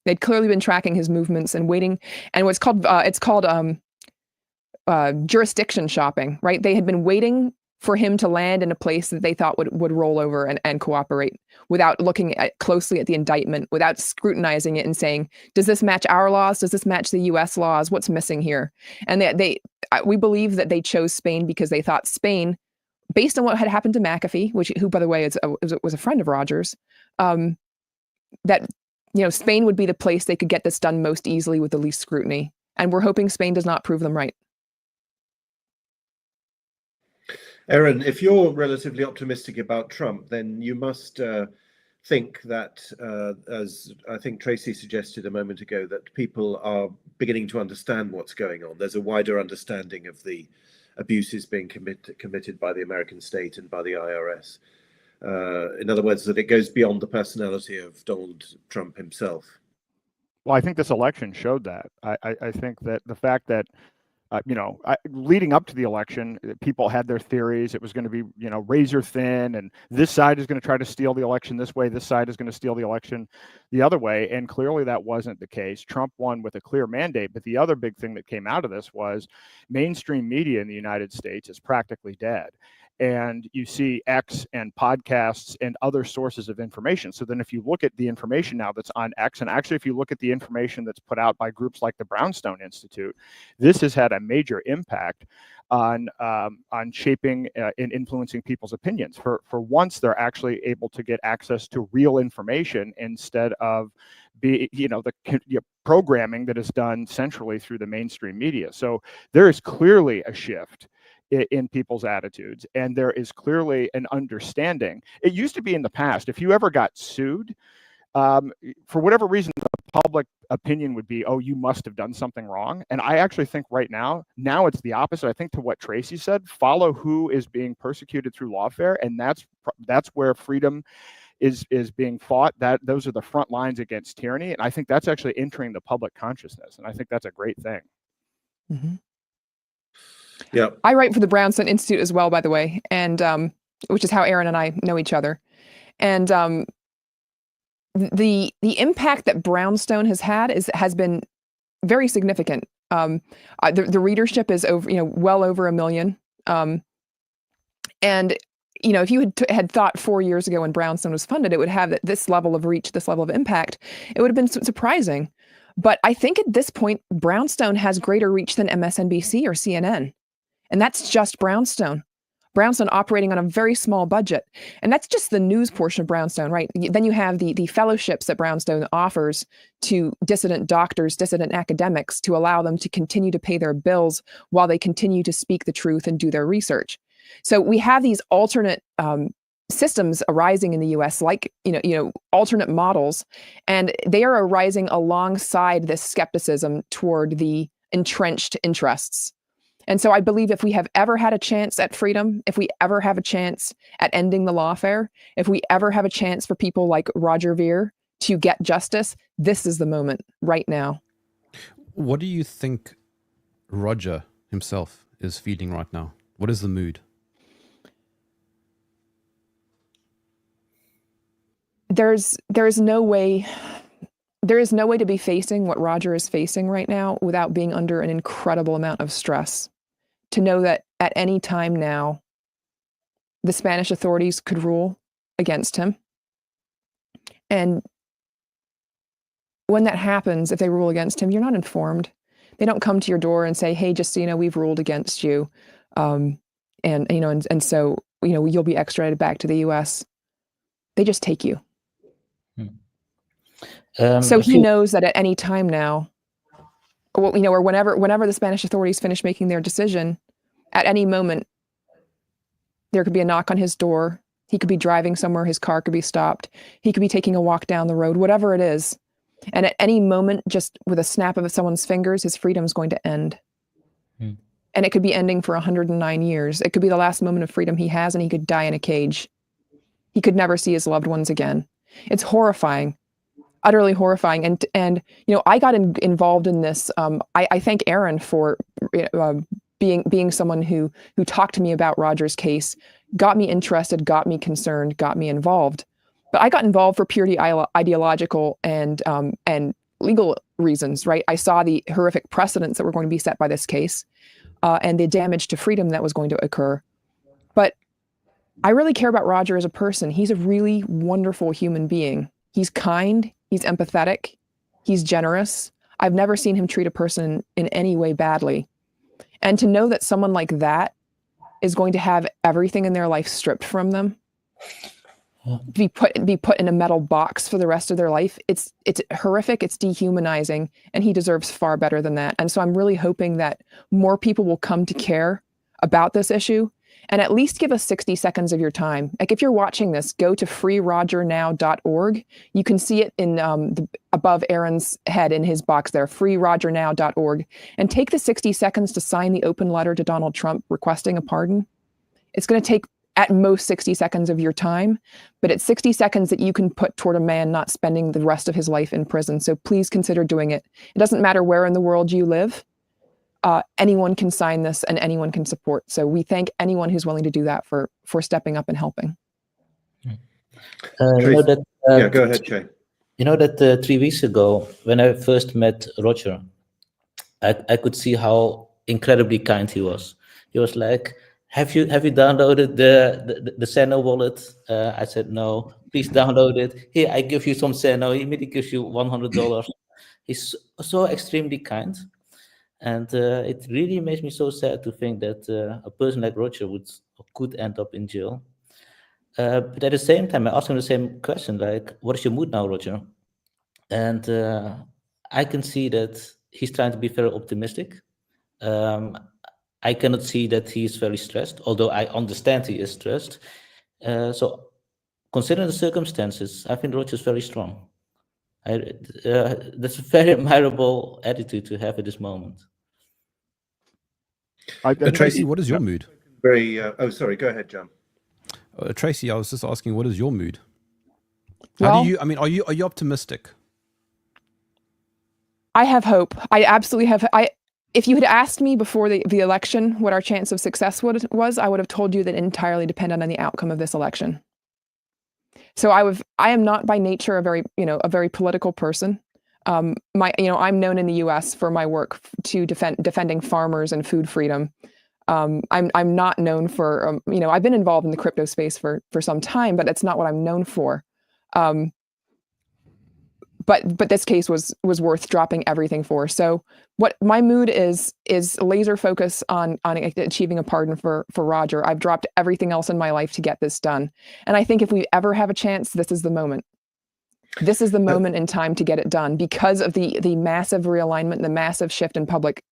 They'd clearly been tracking his movements and waiting. And what's called jurisdiction shopping, right? They had been waiting for him to land in a place that they thought would roll over and cooperate, without looking closely at the indictment, without scrutinizing it and saying, does this match our laws? Does this match the US laws? What's missing here? And we believe that they chose Spain because they thought Spain, based on what had happened to McAfee, who, by the way, was a friend of Rogers, that Spain would be the place they could get this done most easily with the least scrutiny. And we're hoping Spain does not prove them right. Aaron, if you're relatively optimistic about Trump, then you must think that, as I think Tracy suggested a moment ago, that people are beginning to understand what's going on. There's a wider understanding of the abuses being committed by the American state and by the IRS. In other words, that it goes beyond the personality of Donald Trump himself. Well, I think this election showed that. I think that the fact that leading up to the election, people had their theories. It was going to be, razor thin, and this side is going to try to steal the election this way. This side is going to steal the election the other way. And clearly that wasn't the case. Trump won with a clear mandate. But the other big thing that came out of this was mainstream media in the United States is practically dead. And you see X and podcasts and other sources of information. So then if you look at the information now that's on X, and actually if you look at the information that's put out by groups like the Brownstone Institute, this has had a major impact on shaping and influencing people's opinions. For once, they're actually able to get access to real information instead of the programming that is done centrally through the mainstream media. So there is clearly a shift in people's attitudes, and there is clearly an understanding. It used to be in the past, if you ever got sued, for whatever reason, the public opinion would be, oh, you must have done something wrong. And I actually think right now it's the opposite. I think, to what Tracy said, follow who is being persecuted through lawfare, and that's where freedom is being fought. Those are the front lines against tyranny, and I think that's actually entering the public consciousness, and I think that's a great thing. Mm-hmm. Yeah, I write for the Brownstone Institute as well, by the way, and which is how Aaron and I know each other. And the impact that Brownstone has had has been very significant. The readership is well over 1 million. And if you had thought 4 years ago when Brownstone was funded, it would have this level of reach, this level of impact, it would have been surprising. But I think at this point, Brownstone has greater reach than MSNBC or CNN. And that's just Brownstone. Brownstone operating on a very small budget. And that's just the news portion of Brownstone, right? Then you have the fellowships that Brownstone offers to dissident doctors, dissident academics, to allow them to continue to pay their bills while they continue to speak the truth and do their research. So we have these alternate systems arising in the US, like alternate models, and they are arising alongside this skepticism toward the entrenched interests. And so I believe if we have ever had a chance at freedom, if we ever have a chance at ending the lawfare, if we ever have a chance for people like Roger Ver to get justice, this is the moment right now. What do you think Roger himself is feeling right now? What is the mood? There is no way to be facing what Roger is facing right now without being under an incredible amount of stress. To know that at any time now, the Spanish authorities could rule against him. And when that happens, if they rule against him, you're not informed. They don't come to your door and say, hey, just so you know, we've ruled against you. So you'll be extradited back to the US. They just take you. So he knows that at any time now, or whenever the Spanish authorities finish making their decision, at any moment, there could be a knock on his door. He could be driving somewhere. His car could be stopped. He could be taking a walk down the road, whatever it is. And at any moment, just with a snap of someone's fingers, his freedom is going to end. And it could be ending for 109 years. It could be the last moment of freedom he has, and he could die in a cage. He could never see his loved ones again. It's horrifying. Utterly horrifying. And I got involved in this. I thank Aaron for being someone who talked to me about Roger's case, got me interested, got me concerned, got me involved. But I got involved for purely ideological and legal reasons, right? I saw the horrific precedents that were going to be set by this case, and the damage to freedom that was going to occur. But I really care about Roger as a person. He's a really wonderful human being. He's kind, he's empathetic, he's generous. I've never seen him treat a person in any way badly. And to know that someone like that is going to have everything in their life stripped from them, be put in a metal box for the rest of their life, it's horrific, it's dehumanizing, and he deserves far better than that. And so I'm really hoping that more people will come to care about this issue and at least give us 60 seconds of your time. Like, if you're watching this, go to freerogernow.org. You can see it in above Aaron's head in his box there, freerogernow.org, and take the 60 seconds to sign the open letter to Donald Trump requesting a pardon. It's going to take at most 60 seconds of your time, but it's 60 seconds that you can put toward a man not spending the rest of his life in prison. So please consider doing it. It doesn't matter where in the world you live. Anyone can sign this and anyone can support. So we thank anyone who's willing to do that for stepping up and helping. You know that, yeah, go ahead, Jay. You know that 3 weeks ago, when I first met Roger, I could see how incredibly kind he was. He was like, have you downloaded the Seno wallet? I said, no. Please download it. Here, I give you some Seno. He immediately gives you $100. He's so extremely kind. And it really makes me so sad to think that a person like Roger could end up in jail. But at the same time, I asked him the same question, like, what is your mood now, Roger? And I can see that he's trying to be very optimistic. I cannot see that he's very stressed, although I understand he is stressed. So considering the circumstances, I think Roger is very strong. That's a very admirable attitude to have at this moment. Tracy, what is your mood? Very. Oh, sorry. Go ahead, John. Tracy, I was just asking, what is your mood? Well, Are you optimistic? I have hope. I absolutely have. If you had asked me before the election what our chance of success was, I would have told you that it entirely depended on the outcome of this election. So I am not by nature a very political person. I'm known in the U.S. for my work to defending farmers and food freedom. I'm not known for I've been involved in the crypto space for some time, but that's not what I'm known for. But this case was worth dropping everything for. So what my mood is laser focus on achieving a pardon for Roger. I've dropped everything else in my life to get this done. And I think if we ever have a chance, this is the moment. This is the moment in time to get it done because of the massive realignment, the massive shift in public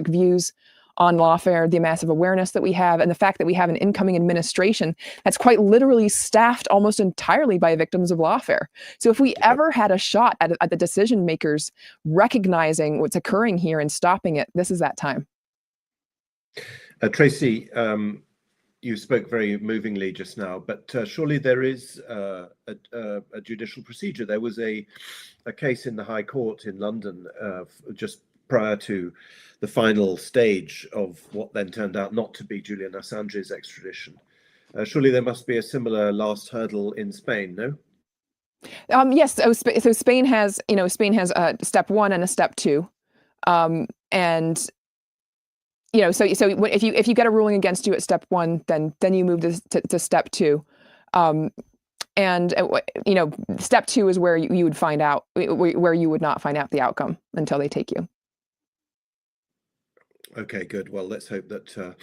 views on lawfare, the massive awareness that we have, and the fact that we have an incoming administration that's quite literally staffed almost entirely by victims of lawfare. So if we ever had a shot at the decision makers recognizing what's occurring here and stopping it, this is that time. Tracy, you spoke very movingly just now, but surely there is a judicial procedure. There was a case in the High Court in London just prior to the final stage of what then turned out not to be Julian Assange's extradition. Surely there must be a similar last hurdle in Spain, no? Yes. So Spain has a step 1 and a step 2, and so if you get a ruling against you at step 1, then you move to step 2, and step 2 is where you would find out, where you would not find out the outcome until they take you. Okay, good. Well, let's hope that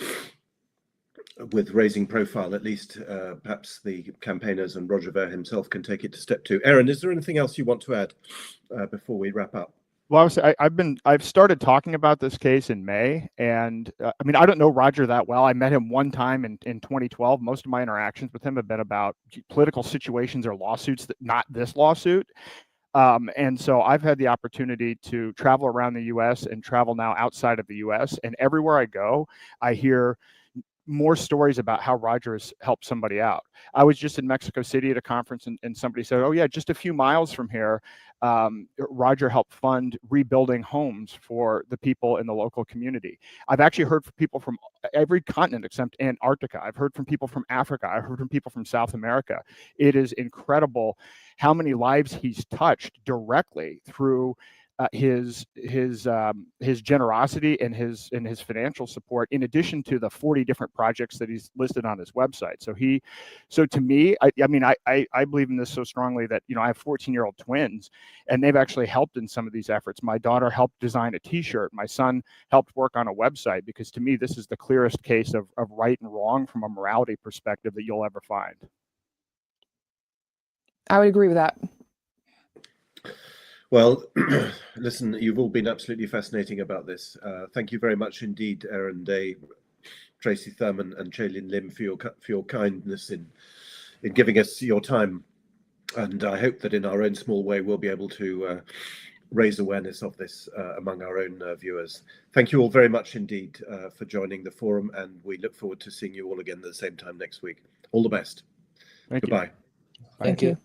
with raising profile, at least perhaps the campaigners and Roger Ver himself can take it to step 2. Aaron, is there anything else you want to add before we wrap up? Well, I've started talking about this case in May, and I don't know Roger that well. I met him one time in 2012. Most of my interactions with him have been about political situations or lawsuits, not this lawsuit. And so I've had the opportunity to travel around the U.S. and travel now outside of the U.S. And everywhere I go, I hear more stories about how Roger has helped somebody out. I was just in Mexico City at a conference, and somebody said, oh yeah, just a few miles from here, Roger helped fund rebuilding homes for the people in the local community. I've actually heard from people from every continent except Antarctica. I've heard from people from Africa. I've heard from people from South America. It is incredible how many lives he's touched directly through his generosity and his financial support, in addition to the 40 different projects that he's listed on his website. So to me, I believe in this so strongly that, I have 14-year-old twins, and they've actually helped in some of these efforts. My daughter helped design a T-shirt. My son helped work on a website, because to me, this is the clearest case of right and wrong from a morality perspective that you'll ever find. I would agree with that. Well, listen, you've all been absolutely fascinating about this. Thank you very much indeed, Aaron Day, Tracy Thurman, and Chaylin Lim for your kindness in giving us your time. And I hope that in our own small way, we'll be able to raise awareness of this among our own viewers. Thank you all very much indeed for joining the forum, and we look forward to seeing you all again at the same time next week. All the best. Thank you. Goodbye. Thank you.